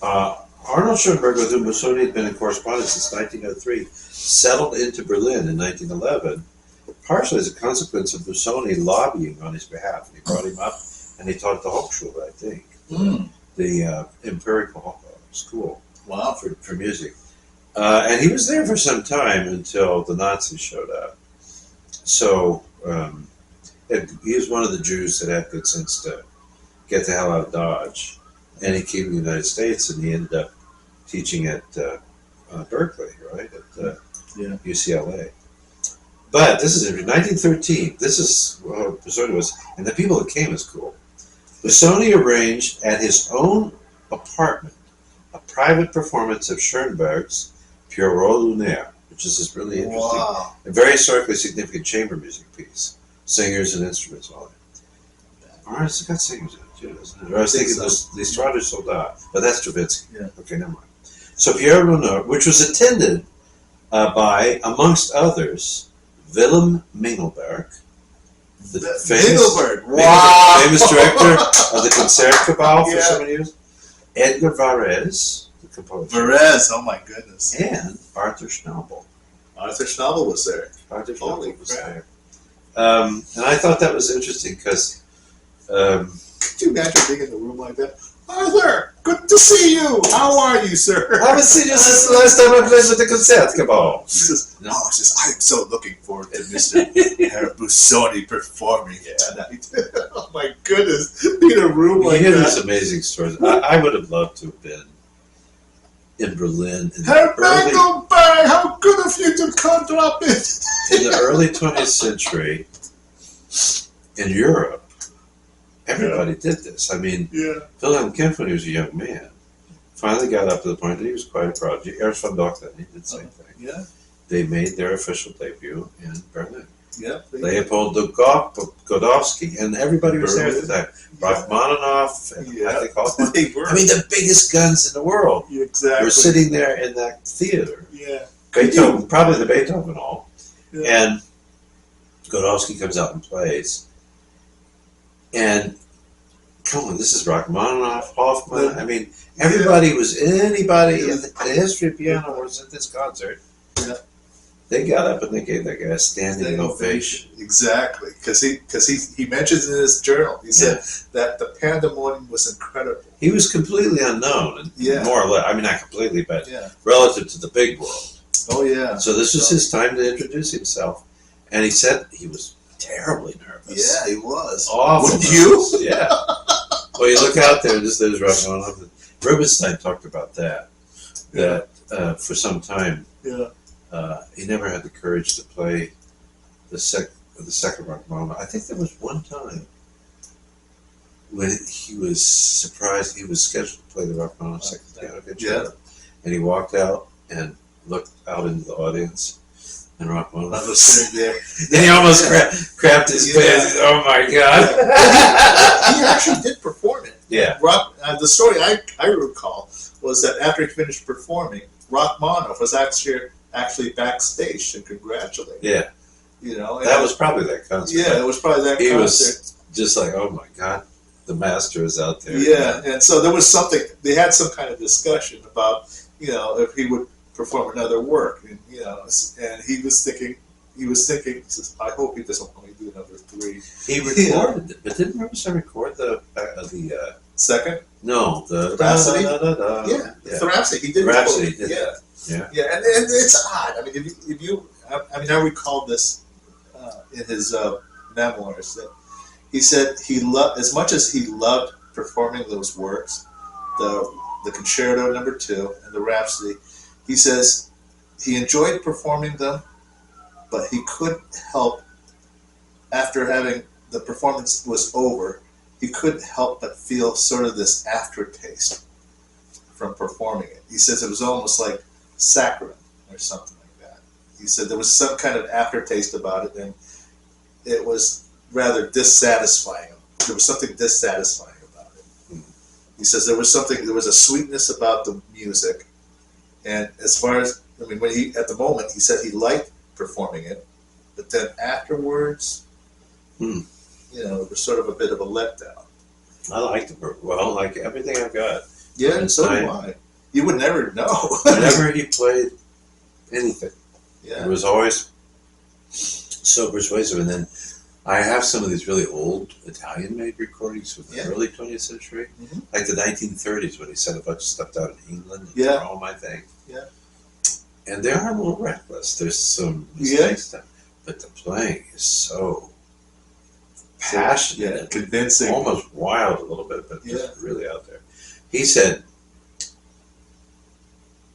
that, Arnold Schoenberg, with whom Busoni had been in correspondence since 1903, settled into Berlin in 1911, partially as a consequence of Busoni lobbying on his behalf. And he brought him up, and he taught at the Hochschule, I think, the empirical school for music. And he was there for some time until the Nazis showed up. So he was one of the Jews that had good sense to get the hell out of Dodge. And he came to the United States, and he ended up teaching at Berkeley, right, at UCLA. But this is in 1913. This is what Busoni was, and the people that came is cool. Busoni arranged at his own apartment a private performance of Schoenberg's Pierrot Lunaire, which is this really interesting, a very historically significant chamber music piece. Singers and instruments on it. Or it's got singers in it too, doesn't it? Or I was thinking the Strada Soldat, but that's Stravinsky. Yeah. Okay, never mind. So Pierrot Lunaire, which was attended by, amongst others, Willem Mengelberg, the famous director of the Concertgebouw for so many years, Edgar Varèse, the composer. Varèse, oh my goodness. And Arthur Schnabel. Arthur Schnabel was there. Arthur Schnabel was there. And I thought that was interesting because... could you imagine being in a room like that? Arthur, good to see you. How are you, sir? I haven't seen you since the last time I played with the Concertgebouw. He says, I'm so looking forward to Mr. Busoni performing tonight. Oh my goodness, being in a room like You hear that. these amazing stories. I would have loved to have been in Berlin in Herr Mengelberg, how good of you to come drop it. in the early 20th century in Europe. Everybody did this. I mean, Wilhelm Kempf, when he was a young man, finally got up to the point that he was quite a prodigy. Ernst von Dockland, he did the same thing. Yeah. They made their official debut in Berlin. Yeah. Leopold Godowski, and everybody was there at the time. Rachmaninoff, and I think Hoffman. They were. I mean, the biggest guns in the world were sitting there in that theater. Yeah. Beethoven, probably the Beethoven Hall. Yeah. And Godowski comes out and plays. And come on, this is Rachmaninoff, Hoffman. I mean, anybody in the history of piano was at this concert. Yeah. They got up and they gave that guy a standing ovation. Exactly, because he mentions in his journal. He said that the pandemonium was incredible. He was completely unknown, and more or less. I mean, not completely, but relative to the big world. Oh yeah. So this was his time to introduce himself, and he said he was terribly nervous. Yeah, he was. Awful. Would you? Yeah. Well, you look out there, just there's Rachmaninoff. Rubinstein talked about that. That for some time, he never had the courage to play the second Rachmaninoff. I think there was one time when he was surprised. He was scheduled to play the Rachmaninoff second piano concerto, and he walked out and looked out into the audience. And Rachmaninoff was sitting there. Then he almost crapped his pants. Oh my God! He actually did perform it. Yeah. The story I recall was that after he finished performing, Rachmaninoff was actually backstage to congratulate him. Yeah. You know. That was probably that concert. Yeah, it was probably that concert. He was just like, oh my God, the master is out there. Yeah, and so there was something. They had some kind of discussion about, if he would perform another work, and and he was thinking, he says, I hope he doesn't want me to do another 3. He recorded it, but didn't Rubinstein record the second? No, the Rhapsody. Yeah, the Rhapsody. He did. Rhapsody. Yeah, and it's odd. I mean, if you, I recall this in his memoirs that he said he loved, as much as he loved performing those works, the Concerto No. 2 and the Rhapsody. He says he enjoyed performing them, but he couldn't help, after having the performance was over, he couldn't help but feel sort of this aftertaste from performing it. He says it was almost like saccharine, or something like that. He said there was some kind of aftertaste about it, and it was rather dissatisfying. There was something dissatisfying about it. He says there was a sweetness about the music, and as far as, I mean, at the moment, he said he liked performing it, but then afterwards, it was sort of a bit of a letdown. I liked it. Well, like everything I've got. Yeah, and so do I. You would never know. Whenever he played anything, yeah, it was always so persuasive. And then I have some of these really old Italian-made recordings from the early 20th century, like the 1930s when he sent a bunch of stuff out in England and Rome, I think. Yeah. And they are a little reckless. There's some mistakes done, but the playing is so passionate, convincing, almost wild a little bit, but just really out there. He said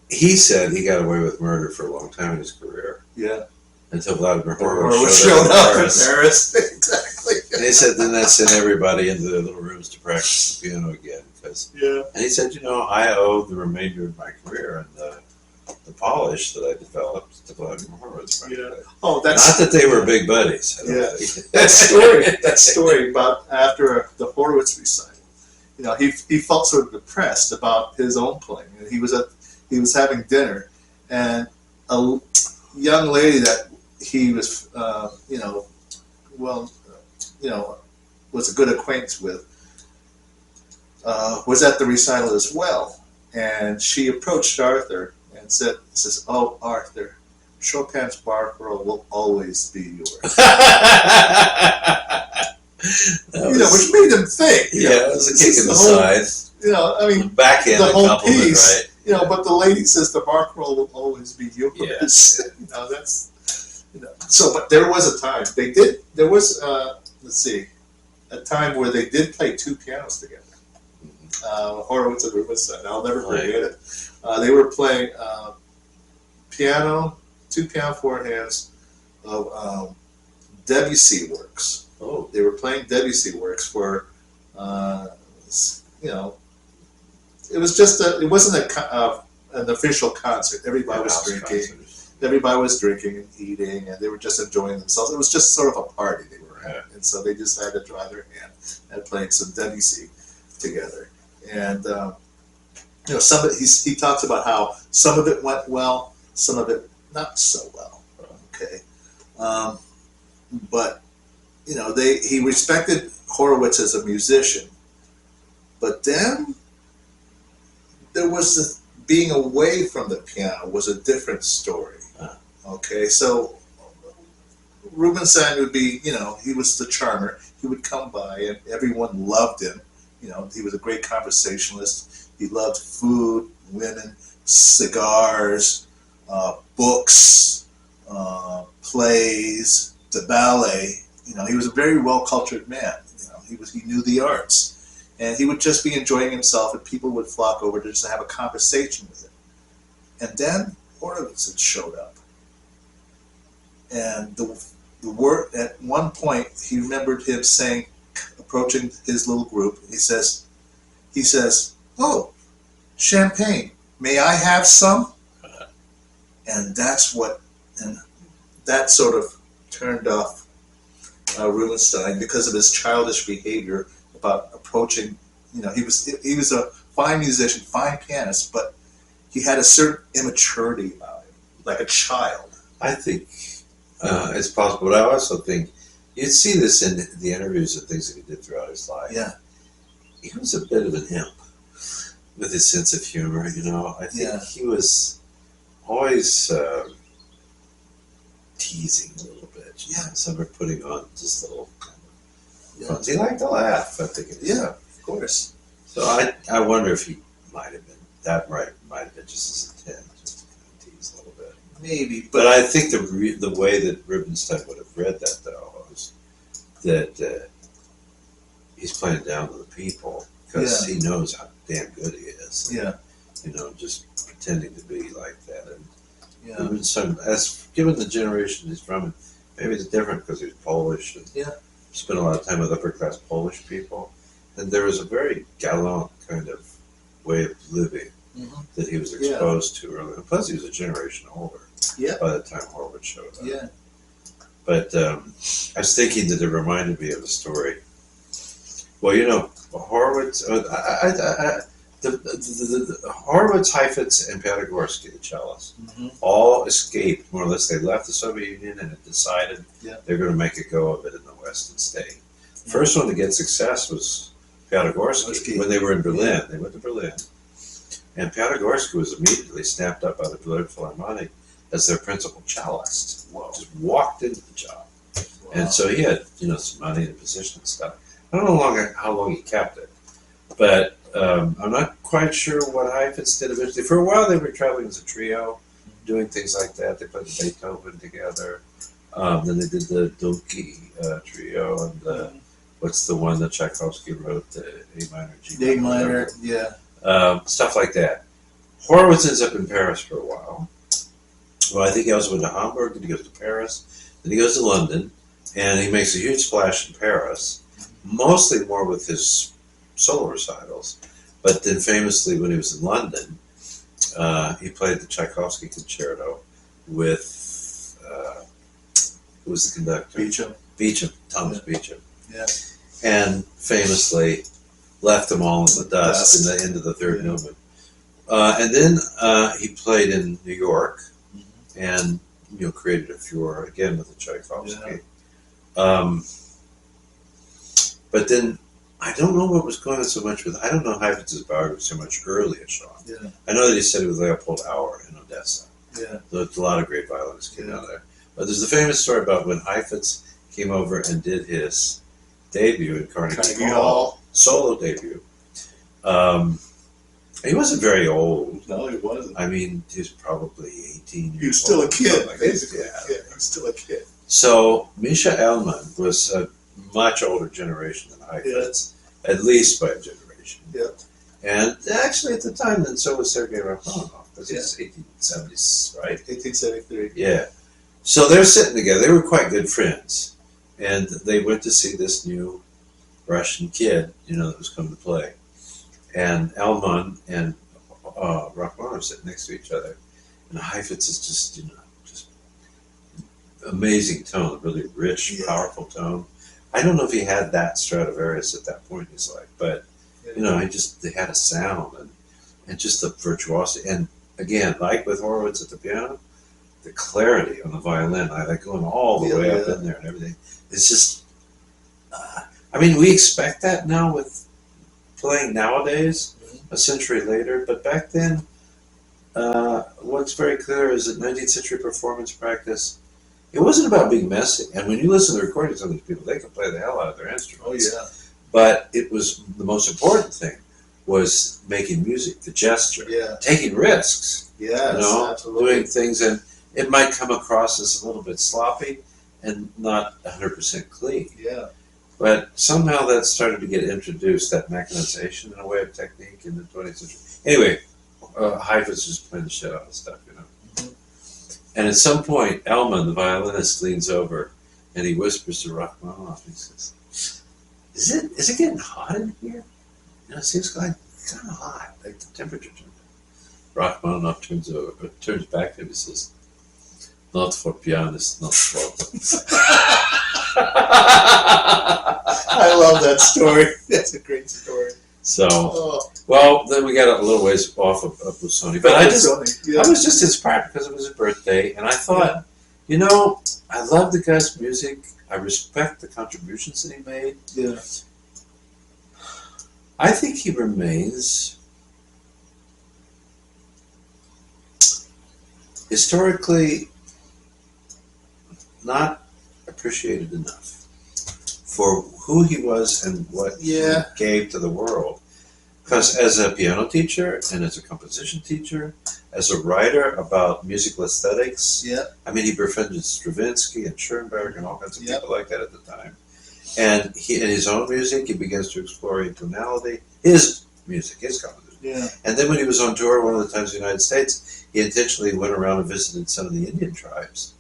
he got away with murder for a long time in his career. Yeah. Until Vladimir Horowitz showed up in Paris. Exactly. And he said then that sent everybody into their little rooms to practice the piano again. And he said, I owe the remainder of my career and the polish that I developed to Vladimir Horowitz. Yeah. Oh, not that they were big buddies. That story about after the Horowitz recital. He felt sort of depressed about his own playing, and he was having dinner, and a young lady that he was, was a good acquaintance with, was at the recital as well, and she approached Arthur and says, "Oh, Arthur, Chopin's barcarolle will always be yours." Which made him think. It was a kick in the side. Backhand the whole compliment, piece. right? But the lady says the barcarolle will always be yours. Yes. That's. So, but there was a time there was a time where they did play two pianos together. Horowitz and Rubinstein. I'll never forget it. They were playing two piano forehands of Debussy works. Oh. They were playing Debussy works for, it was just it wasn't an official concert. Everybody was drinking. Everybody was drinking and eating, and they were just enjoying themselves. It was just sort of a party they were having, and so they just had to try their hand at playing some Debussy together. And some of it, he talks about how some of it went well, some of it not so well. Okay, but he respected Horowitz as a musician, but then there was being away from the piano was a different story. Okay, so Rubinstein would be, he was the charmer. He would come by and everyone loved him. He was a great conversationalist. He loved food, women, cigars, books, plays, the ballet. He was a very well-cultured man. He knew the arts. And he would just be enjoying himself, and people would flock over to just have a conversation with him. And then Horowitz had showed up. And the word, at one point, he remembered him saying, approaching his little group, he says, "Oh, champagne, may I have some?" And that sort of turned off Rubinstein because of his childish behavior about approaching. He was a fine musician, fine pianist, but he had a certain immaturity about him, like a child. I think it's possible, but I also think you'd see this in the interviews and things that he did throughout his life. Yeah, he was a bit of an imp with his sense of humor. I think he was always teasing a little bit. Some are putting on just little. He liked to laugh. I think. Of course. So I wonder if he might have been might have been just his intent, just to kind of tease a little bit. Maybe, but I think the way that Rubinstein would have read that though was that he's playing down to the people because he knows how damn good he is. Just pretending to be like that. And Rubinstein, given the generation he's from, maybe it's different because he's Polish and spent a lot of time with upper class Polish people. And there was a very gallant kind of way of living that he was exposed to early. And plus, he was a generation older by the time Horowitz showed up. Yeah. But I was thinking that it reminded me of a story. Well, you know, Horowitz, Horowitz, Heifetz, and Piatigorsky, the cellists, all escaped, more or less. They left the Soviet Union and had decided they're going to make a go of it in the West and stay. First one to get success was Piatigorsky when they were in Berlin. They went to Berlin. And Piatigorsky was immediately snapped up by the Berlin Philharmonic as their principal cellist. Just walked into the job. And so he had, you know, some money and position and stuff. I don't know how long he kept it. But I'm not quite sure what Heifetz did eventually. For a while, they were traveling as a trio, doing things like that. They played Beethoven together. Then they did the Donkey trio and what's the one that Tchaikovsky wrote, the A minor, G minor. A minor, stuff like that. Horowitz ends up in Paris for a while. Well, I think he also went to Hamburg, then he goes to Paris, then he goes to London, and he makes a huge splash in Paris, mostly more with his solo recitals. But then famously, when he was in London, he played the Tchaikovsky concerto with, who was the conductor? Thomas Beecham. Yeah. And famously left them all in the dust in the end of the third movement. And then he played in New York and, you know, created a furor again with the Tchaikovsky. But then I don't know what was going on so much with, I don't know Heifetz's biography so much earlier, Sean. I know that he said it was Leopold Auer in Odessa. A lot of great violinists came out of there. But there's a famous story about when Heifetz came over and did his debut in Carnegie Hall, solo debut. He wasn't very old. No, he wasn't. I mean, he was probably 18 years old. He was still a kid, basically. Yeah, he was still a kid. So Misha Elman was a much older generation than Heifetz, at least by a generation. And actually at the time, then so was Sergei Rachmaninoff, because he's 1870s, right? 1873. Yeah. So they're sitting together. They were quite good friends. And they went to see this new Russian kid, you know, that was coming to play. And Elman and Rachmaninoff sitting next to each other. And Heifetz is just, you know, just amazing tone, really rich, powerful tone. I don't know if he had that Stradivarius at that point in his life, but, you know, they had a sound and just the virtuosity. And again, like with Horowitz at the piano, the clarity on the violin, like going all the way up in there and everything. It's just, I mean, we expect that now with playing nowadays, a century later, but back then, what's very clear is that 19th century performance practice, it wasn't about being messy. And when you listen to the recordings of these people, they can play the hell out of their instruments. But it was, the most important thing was making music, the gesture, taking risks, you know, doing things, and it might come across as a little bit sloppy and not 100% clean. But somehow that started to get introduced, that mechanization in a way of technique in the 20th century. Anyway, Heifetz just playing the shit out of stuff, you know. And at some point, Elman, the violinist, leans over and he whispers to Rachmaninoff, he says, Is it getting hot in here? You know, it seems like kind of hot, like the temperature turned up. Rachmaninoff turns back to him and says, not for pianists, not for I love that story. That's a great story. So, well, then we got a little ways off of Busoni. But I was just inspired because it was his birthday, and I thought, you know, I love the guy's music. I respect the contributions that he made. I think he remains historically not appreciated enough for who he was and what he gave to the world. Because as a piano teacher and as a composition teacher, as a writer about musical aesthetics, I mean, he befriended Stravinsky and Schoenberg and all kinds of people like that at the time. And he, in his own music, he begins to explore atonality, his music, his composition. And then when he was on tour one of the times in the United States, he intentionally went around and visited some of the Indian tribes.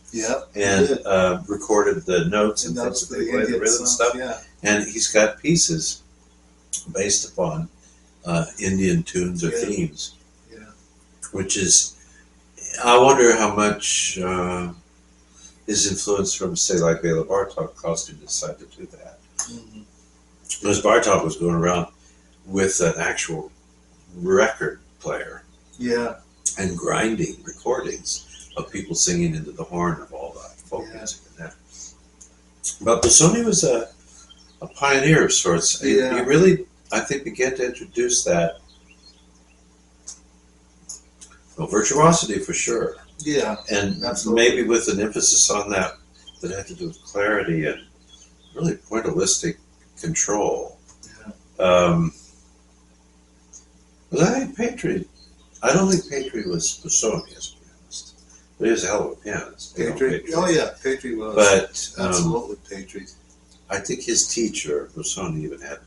And recorded the notes and things that they play, the rhythm stuff. And he's got pieces based upon Indian tunes or themes. which is, I wonder how much his influence from, say, like Bela Bartok caused him to decide to do that. Mm-hmm. Because Bartok was going around with an actual record player. Yeah. And grinding recordings of people singing into the horn of all that folk music and that. But Busoni was a pioneer of sorts. Yeah. He really, I think, began to introduce that. Well, virtuosity for sure. Yeah. And Absolutely. maybe with an emphasis on that had to do with clarity and really pointillistic control. Yeah. But I think Patry, I don't think Patry was Busoni as a pianist, but he was a hell of a pianist. Patry. Oh yeah, Patry was. But absolutely Patry. I think his teacher, Busoni, even had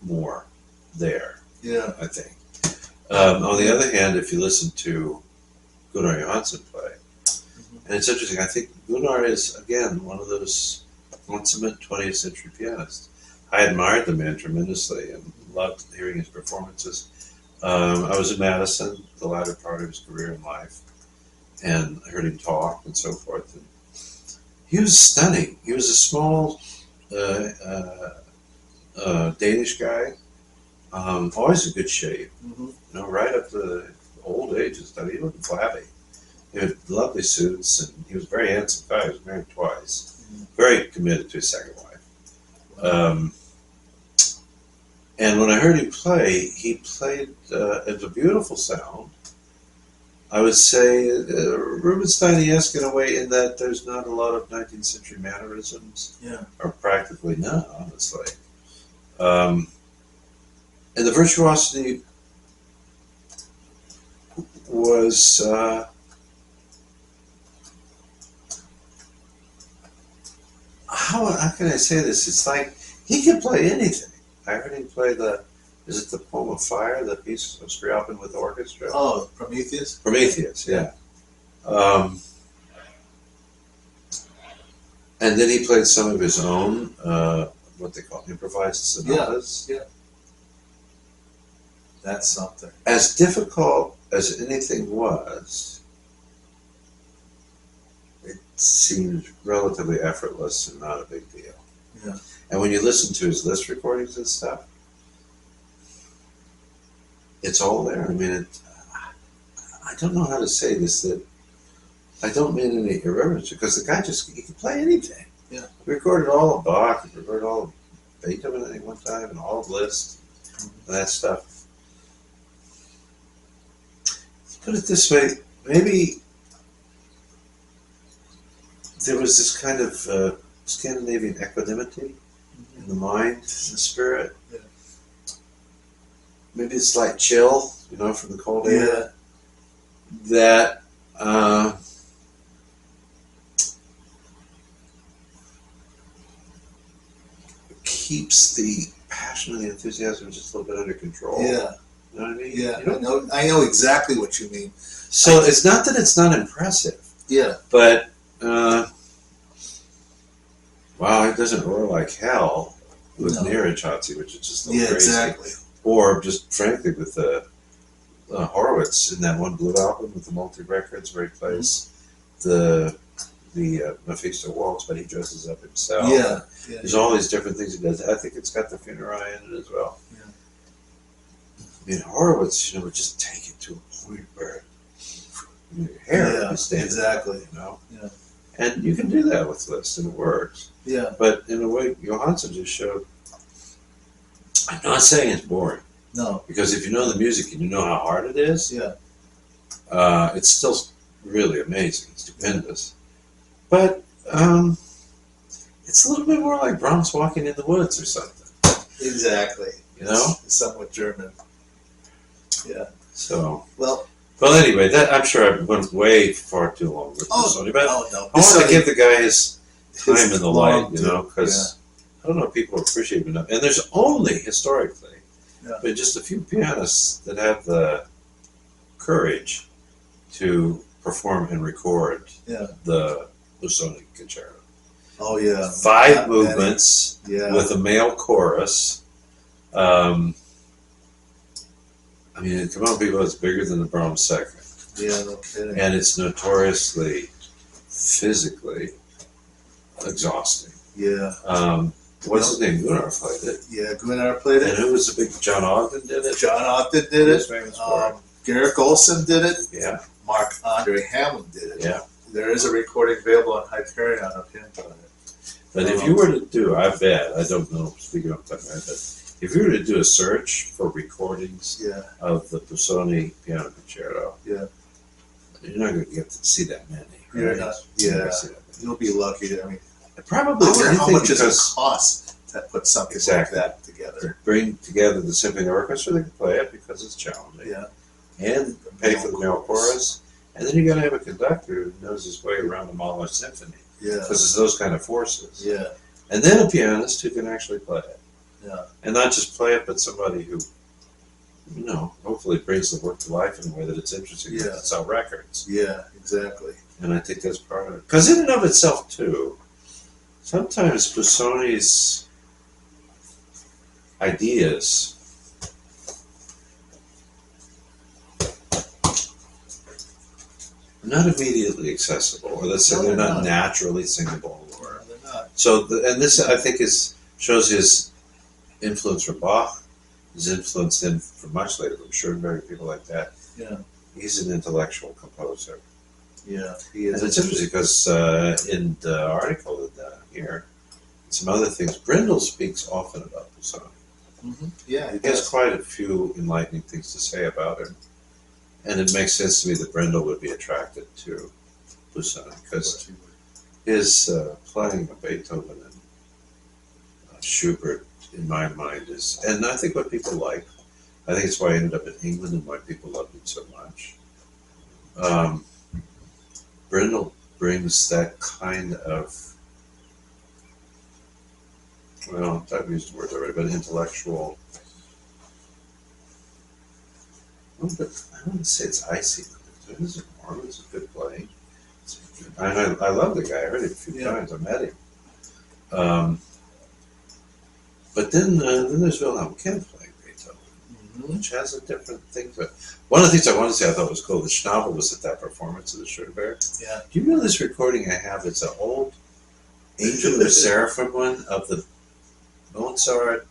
more there. Yeah. I think. On the other hand, if you listen to Gunnar Johansson play, and it's interesting, I think Gunnar is, again, one of those consummate 20th century pianists. I admired the man tremendously and loved hearing his performances. I was in Madison the latter part of his career in life, and I heard him talk and so forth. And he was stunning. He was a small Danish guy, always in good shape, right up to old age and stuff. He looked flabby. He had lovely suits, and he was a very handsome guy. He was married twice. Very committed to his second wife. And when I heard him play, he played, it's a beautiful sound. I would say Rubinstein-esque in a way in that there's not a lot of 19th century mannerisms, or practically none, honestly. And the virtuosity was how can I say this? It's like he could play anything. I heard him play is it the Poem of Fire, the piece of Scriabin with orchestra? Oh, Prometheus? Prometheus, yeah. And then he played some of his own, what they call improvised sonatas. Yeah. That's something. As difficult as anything was, it seemed relatively effortless and not a big deal. Yeah. And when you listen to his Liszt recordings and stuff, it's all there. I mean, I don't know how to say this, that I don't mean any irreverence, because the guy he could play anything. Yeah. He recorded all of Bach, he recorded all of Beethoven I think one time, and all of Liszt, and that stuff. Let's put it this way, maybe there was this kind of Scandinavian equanimity in the mind, in the spirit. Yeah. Maybe a slight chill, from the cold air. That keeps the passion and the enthusiasm just a little bit under control. Yeah. You know what I mean? Yeah, I know exactly what you mean. So it's not that it's not impressive. Yeah. But wow, it doesn't roar like hell with Nirachotzi, which is just crazy. Exactly. Or just frankly with Horowitz in that one Blue album with the multi-records where he plays the Mephisto Waltz, but he dresses up himself. Yeah. There's all these different things he does. I think it's got the Funerai in it as well. Yeah. I mean, Horowitz, would just take it to a point where your hair is standing. Exactly. Yeah. And you can do that with Liszt, and it works. Yeah. But in a way, Johansson just showed. I'm not saying it's boring. No. Because if you know the music and you know how hard it is, it's still really amazing, stupendous. But it's a little bit more like Brahms walking in the woods or something. Exactly. It's somewhat German. Yeah. So. Well, anyway, I'm sure I went way far too long with Busoni, but no. I want to give the guy his time in the light, because I don't know if people appreciate it enough. And there's only, historically, but just a few pianists that have the courage to perform and record the Busoni concerto. Oh, yeah. 5 movements with a male chorus. I I mean, come on, people, it's bigger than the Brahms second. Yeah, no kidding. And it's notoriously physically exhausting. Yeah. What's his name? Gunnar played it. Yeah, Gunnar played And it. who was the big John Ogden did it? John Ogden did He was it. famous for it. Garrick Olson did it. Yeah. Mark Andre Hamlin did it. Yeah. There is a recording available on Hyperion of him doing it. But if you were to do, I bet, I don't know, speaking of time, but if you were to do a search for recordings Yeah. of the Busoni piano concerto, Yeah. you're not going to get to see that many. You're right? not. You're not Yeah. gonna see that many. You'll be lucky. I mean, Probably I wonder how anything much does it because cost to put something Exactly. like that together. bring together the symphony orchestra that can play it because it's challenging, Yeah. and pay for the male chorus, and then you got to have a conductor who knows his way around the Mahler symphony Yeah. because it's those kind of forces, Yeah. and then a pianist who can actually play it, Yeah. and not just play it, but somebody who, hopefully brings the work to life in a way that it's interesting Yeah. to sell records. Yeah. Exactly. And I think that's part of it. Because in and of itself, too, sometimes Busoni's ideas are not immediately accessible, or let's say No, they're they're not not. naturally singable. Or, No, they're not. so, and this I think shows his influence from Bach, his influence then from much later from Schoenberg, people like that. Yeah. He's an intellectual composer. Yeah. He And is. it's interesting because in the article here, and some other things, Brindle speaks often about Busoni. Yeah. He He has does. quite a few enlightening things to say about him. And it makes sense to me that Brindle would be attracted to Busoni because his playing of Beethoven and Schubert, in my mind, is, and I think what people like, I think it's why I ended up in England and why people loved him so much. Brindle brings that kind of, well, I've used the word already, but intellectual. I don't want to say it's icy. It is warm. It's a good playing. And I love the guy. I heard him a few times. I met him. But then there's Wilhelm Kempff playing Beethoven, which has a different thing to it. One of the things I wanted to say I thought was cool, the Schnabel was at that performance of the Schoenberg. Yeah. Do you know this recording I have? It's an old Angel of the Seraphim one of the Mozart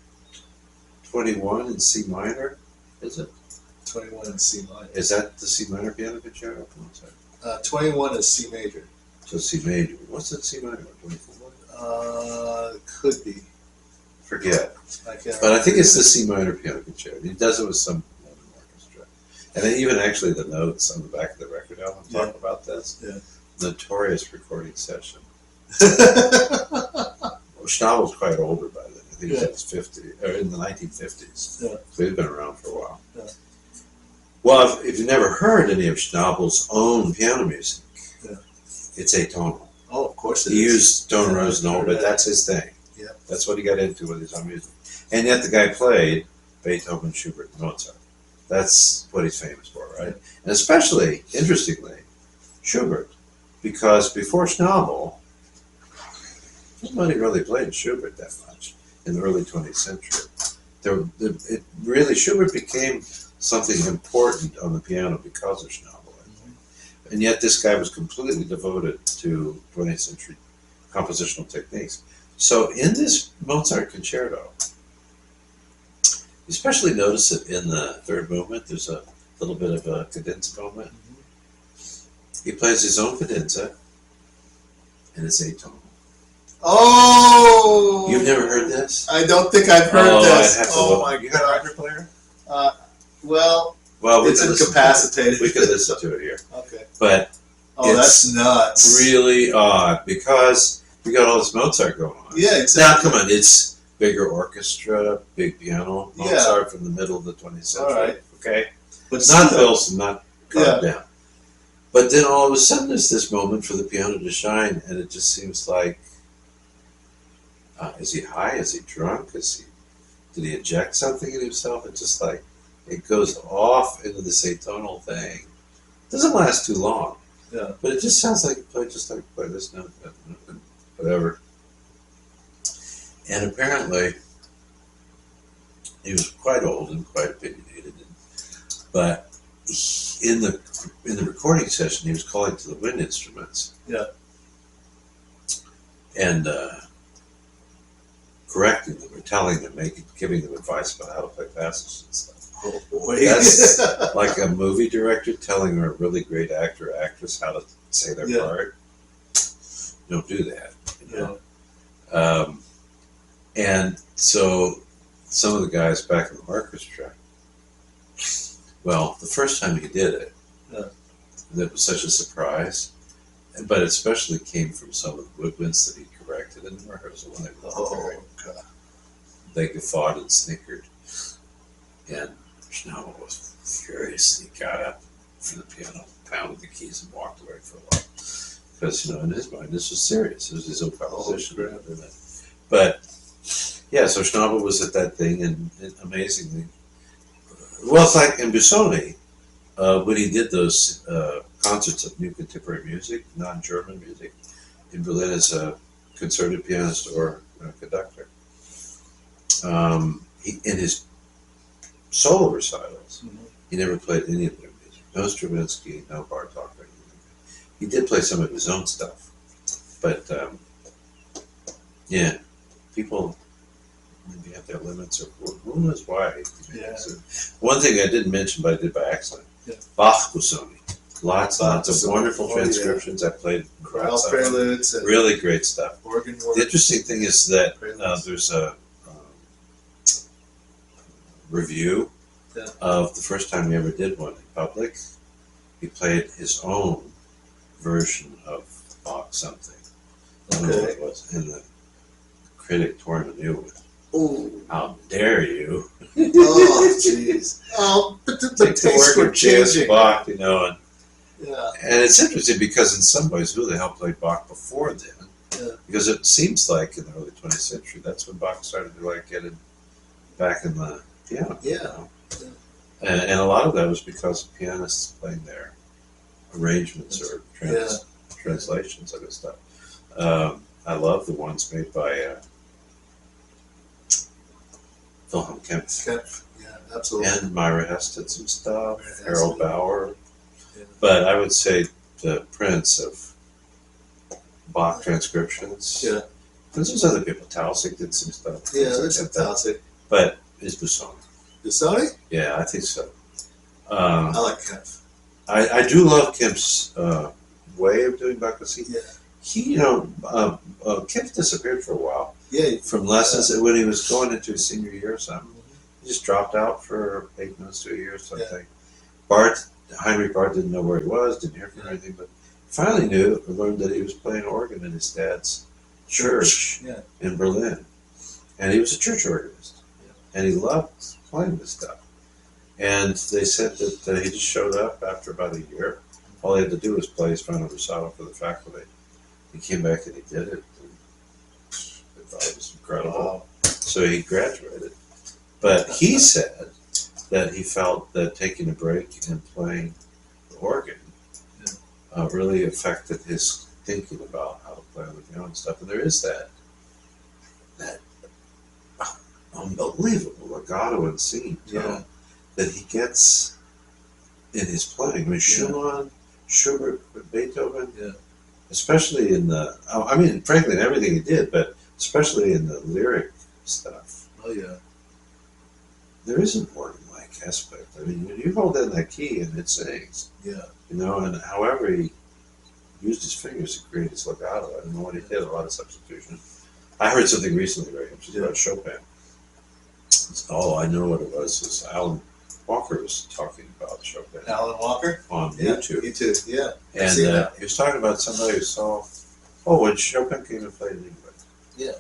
21 in C minor, is it? 21 in C minor. Is that the C minor piano concerto? Mozart? 21 is C major. So C major. What's that C minor? 24? Could be. Forget. I can't But I think it's the C minor piano concerto. He does it with some London orchestra. And then even actually the notes on the back of the record album talk about this. Yeah. Notorious recording session. Well, Schnabel's quite older by then. I think he was 50, or in the 1950s. Yeah. So he's been around for a while. Yeah. Well, if you've never heard any of Schnabel's own piano music, it's atonal. Oh, of course it He is. used Tone Rosenthal, but that's his thing. Yeah. That's what he got into with his own music. And yet the guy played Beethoven, Schubert, and Mozart. That's what he's famous for, right? And especially, interestingly, Schubert. Because before Schnabel, nobody really played Schubert that much in the early 20th century. Schubert became something important on the piano because of Schnabel. And yet this guy was completely devoted to 20th century compositional techniques. So in this Mozart concerto, you especially notice it in the third movement. There's a little bit of a cadenza moment. He plays his own cadenza, and it's atonal. Oh! You've never heard this? I don't think I've heard this. I'd have to Oh look. my You got a god. record player? Well, we it's can listen to it. incapacitated. We can listen to it here. Okay. But Oh, that's nuts. really odd because we got all this Mozart going on. Yeah, Now, exactly. come on, it's bigger orchestra, big piano, Mozart from the middle of the 20th century. All right. Okay? But Not still, Wilson, not carved down. But then all of a sudden there's this moment for the piano to shine, and it just seems like, is he high? Is he drunk? Did he inject something in himself? It's just like, it goes off into this atonal thing. It doesn't last too long. Yeah. But it just sounds like play this note, that note, whatever. And apparently, he was quite old and quite opinionated. But in the recording session, he was calling to the wind instruments. Yeah. And correcting them or telling them, giving them advice about how to play passages and stuff. Oh boy. That's like a movie director telling a really great actor or actress how to say their part. Don't do that, you know. And so some of the guys back in the orchestra, well, the first time he did it, that was such a surprise. But it especially came from some of the woodwinds that he corrected in the rehearsal when they were preparing. God. They guffawed and snickered. And Schnabel was furious. He got up from the piano, pounded the keys, and walked away for a while. Because, you know, in his mind, this was serious. It was his own composition. But, yeah, so Schnabel was at that thing, and amazingly, well, it's like in Busoni, when he did those concerts of new contemporary music, non-German music, in Berlin as a concerted pianist or conductor. In his solo recitals, he never played any of their music. No Stravinsky, no Bartok. He did play some of his own stuff. But, yeah, people maybe have their limits, or who knows why. Yeah. So, one thing I didn't mention, but I did by accident, Yeah. Bach Busoni. Lots of wonderful transcriptions. I played chorale preludes, and really great stuff. organ work. The interesting thing is that there's a review of the first time he ever did one in public. He played his own version of Bach something. I don't know what it was. And the critic tore him a new one. Oh, how dare you? Oh, jeez. Oh, but the tastes were changing. Bach, you know, and yeah. And it's interesting because in some ways, who the hell played Bach before then? Yeah. Because it seems like in the early 20th century, that's when Bach started to like get it back in the piano. Yeah. You know? And a lot of that was because of pianists playing their arrangements or translations of his stuff. I love the ones made by Wilhelm Kempf. Yeah, absolutely. And Myra Hess did some stuff, Hess. Harold Bauer. Yeah. But I would say the prince of Bach transcriptions. Yeah. Because there's other people. Tausig did some stuff. Yeah, there's some Tausig. But it's Busoni. Busoni? Yeah, I think so. I like Kempf. I do love Kempf's way of doing Bach. Yeah. He, you know, Kempf disappeared for a while. Yeah. From lessons when he was going into his senior year or something. He just dropped out for 8 months to a year or something. Heinrich Barth didn't know where he was, didn't hear from him or anything, but finally learned that he was playing organ in his dad's church in Berlin. And he was a church organist. Yeah. And he loved playing this stuff. And they said that he just showed up after about a year. All he had to do was play his final recital for the faculty. He came back and he did it. And I thought it was incredible. Wow. So he graduated. But he said that he felt that taking a break and playing the organ really affected his thinking about how to play on the piano and stuff. And there is that unbelievable legato and scene tone that he gets in his playing. I mean, Schumann, Schubert, Beethoven, especially in the, I mean, frankly, in everything he did, but especially in the lyric stuff. Oh, yeah. There is an organ-like aspect. I mean, you hold in that key and it sings. Yeah. You know, and however he used his fingers to create his legato, I don't know what he did, a lot of substitution. I heard something recently very interesting about Chopin. Oh, I know what it was. Alan Walker was talking about Chopin. Alan Walker? On YouTube. YouTube, yeah. And he was talking about somebody who saw, when Chopin came and played in England. Yeah.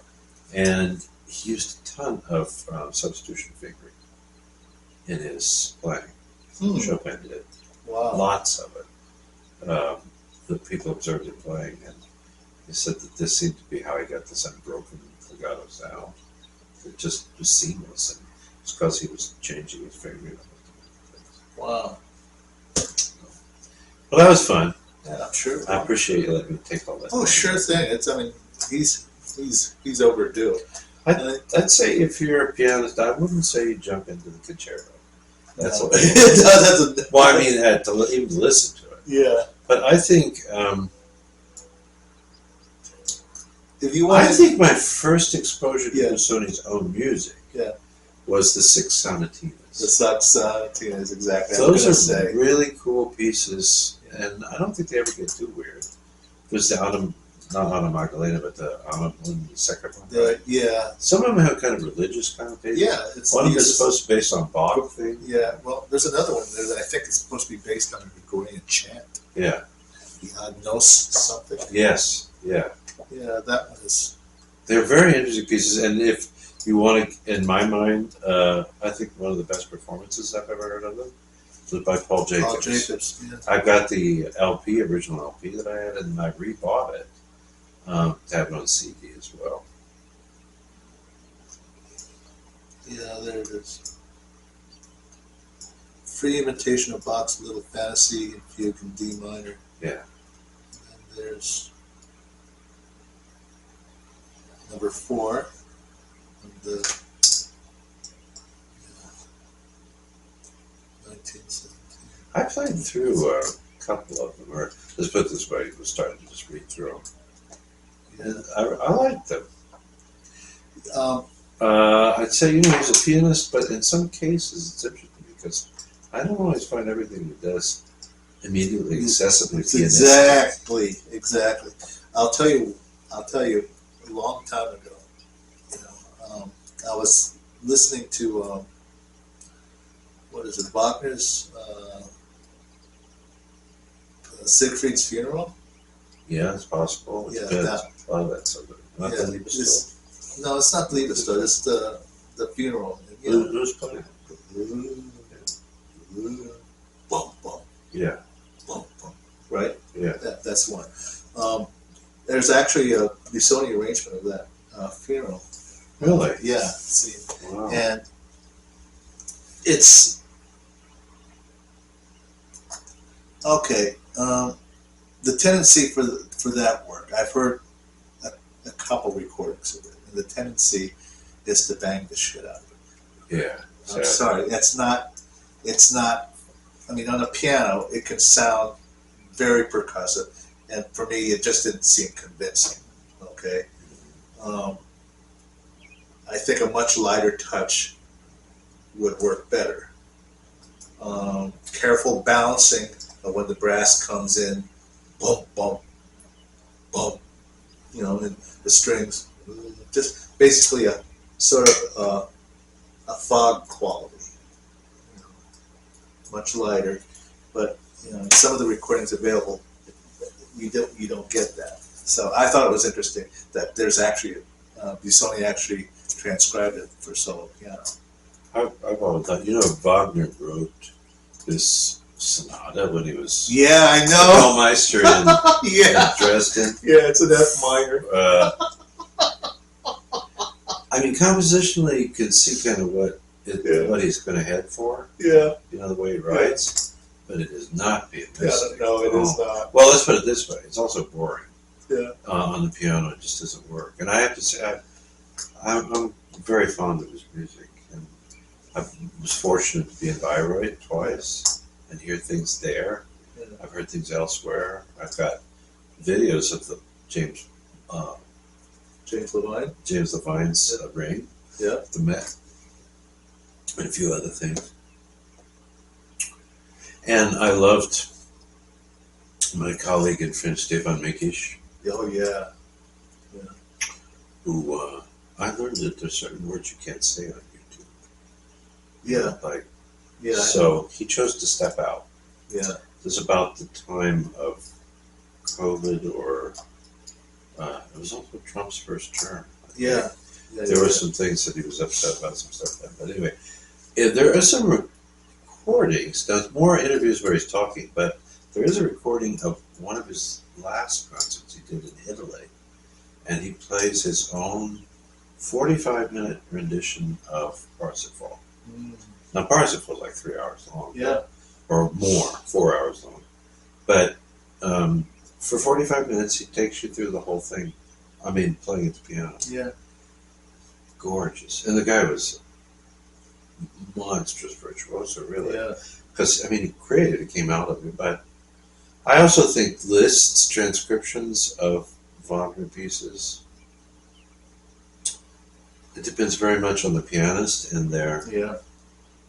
And he used a ton of substitution fingering in his playing. Chopin did. Wow. Lots of it. The people observed him playing, and he said that this seemed to be how he got this unbroken legato sound. It just was seamless, and it's because he was changing his fingering. Wow. Well, that was fun. Yeah, I'm sure. I appreciate you letting me take all that. Oh, sure thing. I mean, he's overdue. I'd say if you're a pianist, I wouldn't say you jump into the concerto. That's No. a big one. It does. That's a, Well, I mean, even to listen to it. yeah. But I think If you want, I think my first exposure to Yeah. Busoni's own music Yeah. was the Six the Sonatinas. Sucks Tina's exactly. I was Those gonna are say. really cool pieces, and I don't think they ever get too weird. There's the not Anna Magdalena, but the Anna one, the second one. Right? Yeah. Some of them have kind of religious connotations. Yeah. It's One of them is these- supposed to be based on Bach thing. Yeah. Well, there's another one there that I think is supposed to be based on a Gregorian chant. Yeah. The Agnos something. Yes. Yeah. Yeah, that one is. They're very interesting pieces, and if you want to, in my mind, I think one of the best performances I've ever heard of them was by Paul Jacobs. Paul Jacobs. Yeah. I've got the LP, original LP that I had, and I rebought it to have it on CD as well. Yeah, there it is. Free imitation of Bach's Little Fantasy in Fugue in D minor. Yeah. And there's number 4 of the 1917. I played through a couple of them, or let's put it this way, I was starting to just read through them. And I liked them. I'd say, he's a pianist, but in some cases it's interesting because I don't always find everything he does immediately accessibly pianistic. Exactly. I'll tell you a long time ago, I was listening to, what is it, Wagner's Siegfried's Funeral? Yeah, it's possible. Yeah, It's a lot of that stuff. Not the Liebestod. No, it's not Liebestod, it's the funeral. Who's playing? Bum, bum, Yeah. bum, bum. Right? Yeah. That's one. There's actually a Busoni arrangement of that funeral. Really? Yeah. See, Wow. and it's okay. The tendency for that work, I've heard a couple recordings of it, and the tendency is to bang the shit out of it. Yeah. I'm sorry, it's not. I mean, on a piano, it can sound very percussive, and for me, it just didn't seem convincing. Okay, I think a much lighter touch would work better. Careful balancing of when the brass comes in, bump, bump, bump, and the strings, just basically a sort of a fog quality. Much lighter, but some of the recordings available, you don't get that. So I thought it was interesting that there's actually Busoni actually transcribed it for solo piano. I've always thought, Wagner wrote this sonata when he was Yeah, I know. Bellmeister in Yeah, Dresden. yeah, it's an F minor. I mean, compositionally, you can see kind of what he's going to head for. Yeah, The way he writes, but it is not pianistic. no, it is not. Well, let's put it this way: it's also boring. Yeah, On the piano, it just doesn't work. And I have to say, I'm very fond of his music, and I was fortunate to be in Bayreuth twice and hear things there. Yeah. I've heard things elsewhere. I've got videos of the James Levine's ring, yeah. the Met, and a few other things. And I loved my colleague and friend Stefan Mikic, Oh yeah. who I learned that there's certain words you can't say on YouTube. Yeah, yeah. So he chose to step out. Yeah, It was about the time of COVID, or it was also Trump's first term. I think. yeah. There were some things that he was upset about, some stuff like that. But anyway, there are some recordings. There's more interviews where he's talking, but there is a recording of one of his last concerts he did in Italy, and he plays his own 45-minute rendition of Parsifal. Now, Parsifal is like 3 hours long. Yeah. Or more, 4 hours long. But for 45 minutes, he takes you through the whole thing. I mean, playing at the piano. Yeah. Gorgeous. And the guy was monstrous virtuoso, really. Yeah. Because, I mean, he created it, came out of it. But I also think lists, transcriptions of Wagner pieces, it depends very much on the pianist and their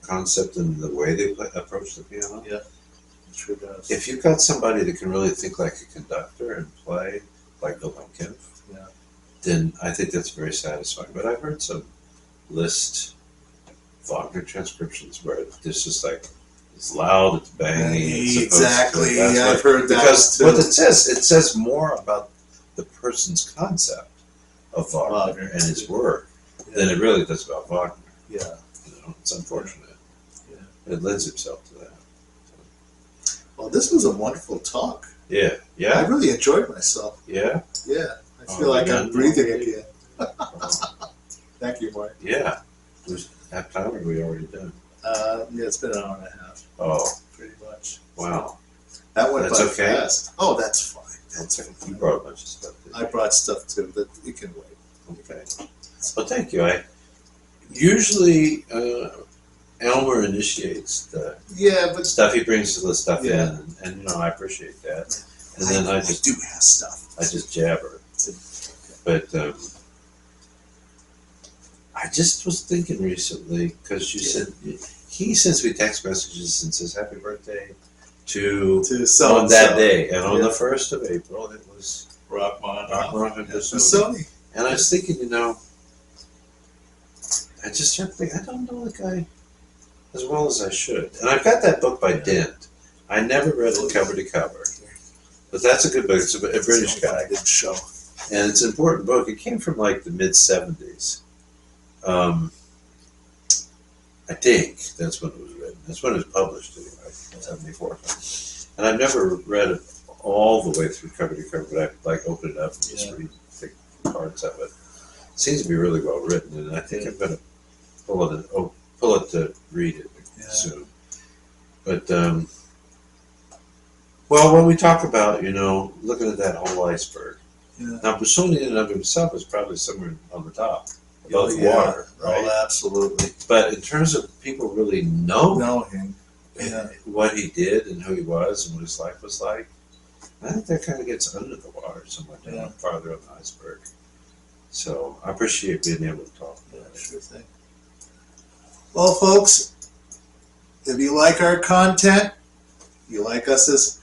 concept and the way they approach the piano. Yeah, it sure does. If you've got somebody that can really think like a conductor and play like Wilhelm Kempf, then I think that's very satisfying. But I've heard some Liszt Wagner transcriptions where it's just like it's loud, it's banging. Exactly, I've heard that. Because too. what it says more about the person's concept of Wagner and his work than it really does about Wagner. Yeah, it's unfortunate. Yeah, it lends itself to that. So. Well, this was a wonderful talk. Yeah. I really enjoyed myself. Yeah. I feel like I'm breathing again. Thank you, Mark. Yeah. Half time, or are we already done? It's been an hour and a half. Oh. Pretty much. Wow. That went That's by okay. fast. Oh, that's fine. That's okay. You brought a bunch of stuff. I brought stuff too, but it can wait. Okay. Well, thank you. I usually Elmer initiates the stuff. He brings the stuff in, and I appreciate that. And then I just do have stuff. I just jabber. But I just was thinking recently because you said he sends me text messages and says happy birthday to on that day, and on the 1st of April it was Rachmaninoff and Busoni. And I was thinking, I just started thinking, I don't know the guy as well as I should. And I've got that book by Dent. I never read it cover to cover. But that's a good book. It's a British guy. And it's an important book. It came from like the mid-70s. I think that's when it was written. That's when it was published anyway, 74. And I've never read it all the way through cover to cover, but I like open it up and just read parts of it. It seems to be really well written, and I think I'm going to pull it to read it soon. But well, when we talk about looking at that whole iceberg, now Busoni in and of himself is probably somewhere on the top above the water, right? Oh, absolutely. But in terms of people really know him, what he did and who he was and what his life was like, I think that kind of gets under the water somewhere down farther on the iceberg. So I appreciate being able to talk about it. Sure thing. Well, folks, if you like our content, you like us as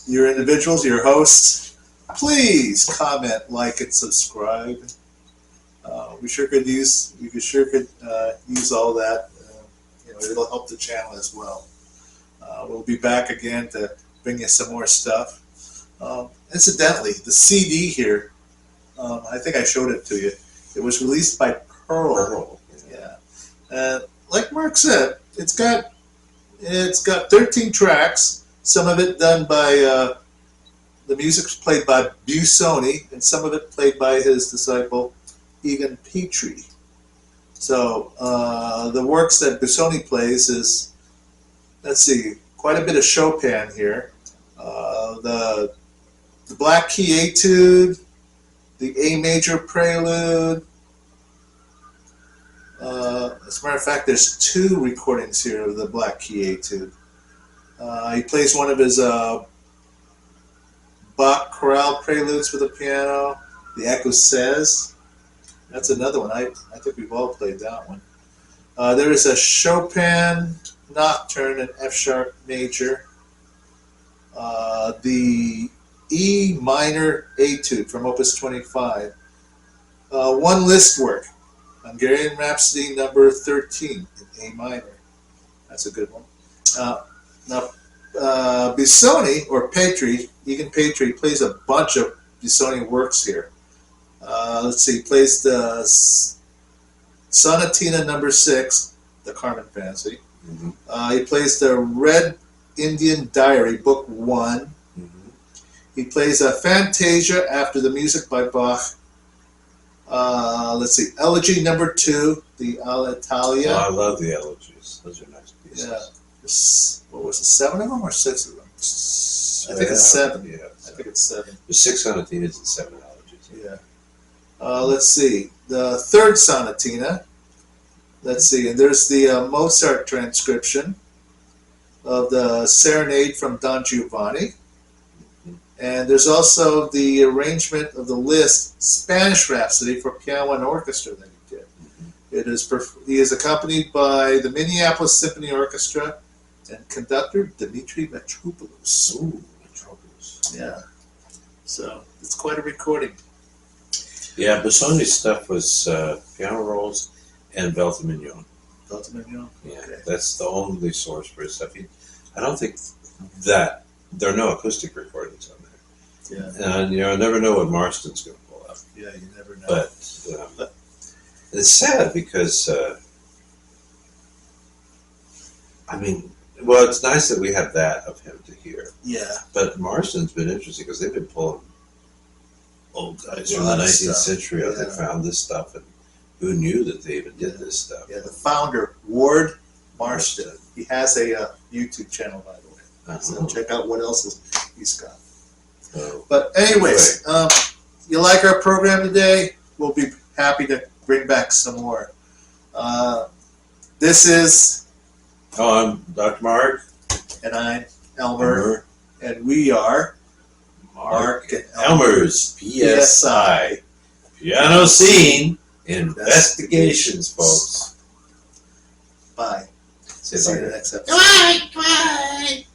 your individuals, your hosts, please comment, like, and subscribe. We sure could use all that. It'll help the channel as well. We'll be back again to bring you some more stuff. Incidentally, the CD here, I think I showed it to you. It was released by Pearl. Like Mark said, it's got 13 tracks. Some of it done by the music's played by Busoni, and some of it played by his disciple Egan Petrie. So the works that Busoni plays is, let's see, quite a bit of Chopin here. The Black Key Etude, the A major Prelude. As a matter of fact, there's 2 recordings here of the Black Key Etude. He plays one of his Bach chorale preludes for the piano, the Écossaises. That's another one. I think we've all played that one. There is a Chopin Nocturne in F sharp major. The E minor Etude from Opus 25. One Liszt work, Hungarian Rhapsody number 13 in A minor. That's a good one. Now, Busoni, or Petrie, Egan Petrie, plays a bunch of Busoni works here. Let's see, he plays the Sonatina number 6, the Carmen Fancy. He plays the Red Indian Diary, Book 1. He plays a Fantasia after the music by Bach. Let's see, Elegy number 2, the All'Italia. Oh, I love the elegies. Those are nice pieces. Yeah. What was it, 7 of them or 6 of them? I think it's 7. Yeah, I think it's 7. There's 6 sonatinas and 7 elegies. Yeah. Let's see, the 3rd Sonatina, Let's see, and there's the Mozart transcription of the Serenade from Don Giovanni. And there's also the arrangement of the Liszt Spanish Rhapsody for piano and orchestra that he did. He is accompanied by the Minneapolis Symphony Orchestra and conductor Dimitri Metropoulos. Ooh, Metropoulos. Yeah. So it's quite a recording. Yeah, Busoni's stuff was piano rolls and Belta Mignon. Belta Mignon? Yeah, Okay. that's the only source for his stuff. I don't think that there are no acoustic recordings on there. Yeah. And I never know what Marston's going to pull out. Yeah, you never know. But it's sad because well, it's nice that we have that of him to hear. Yeah. But Marston's been interesting because they've been pulling old guys A from the lot of 19th stuff. century. Yeah. They found this stuff, and who knew that they even did this stuff? Yeah, the founder, Ward Marston. He has a YouTube channel, by the way. So check out what else he's got. Oh. But anyways, you like our program today? We'll be happy to bring back some more. This is... I'm Dr. Mark. And I'm Elmer. And we are... Marc and Elmer's PSI. Piano Scene Investigations, folks. Bye. See See you in you the next episode. Bye.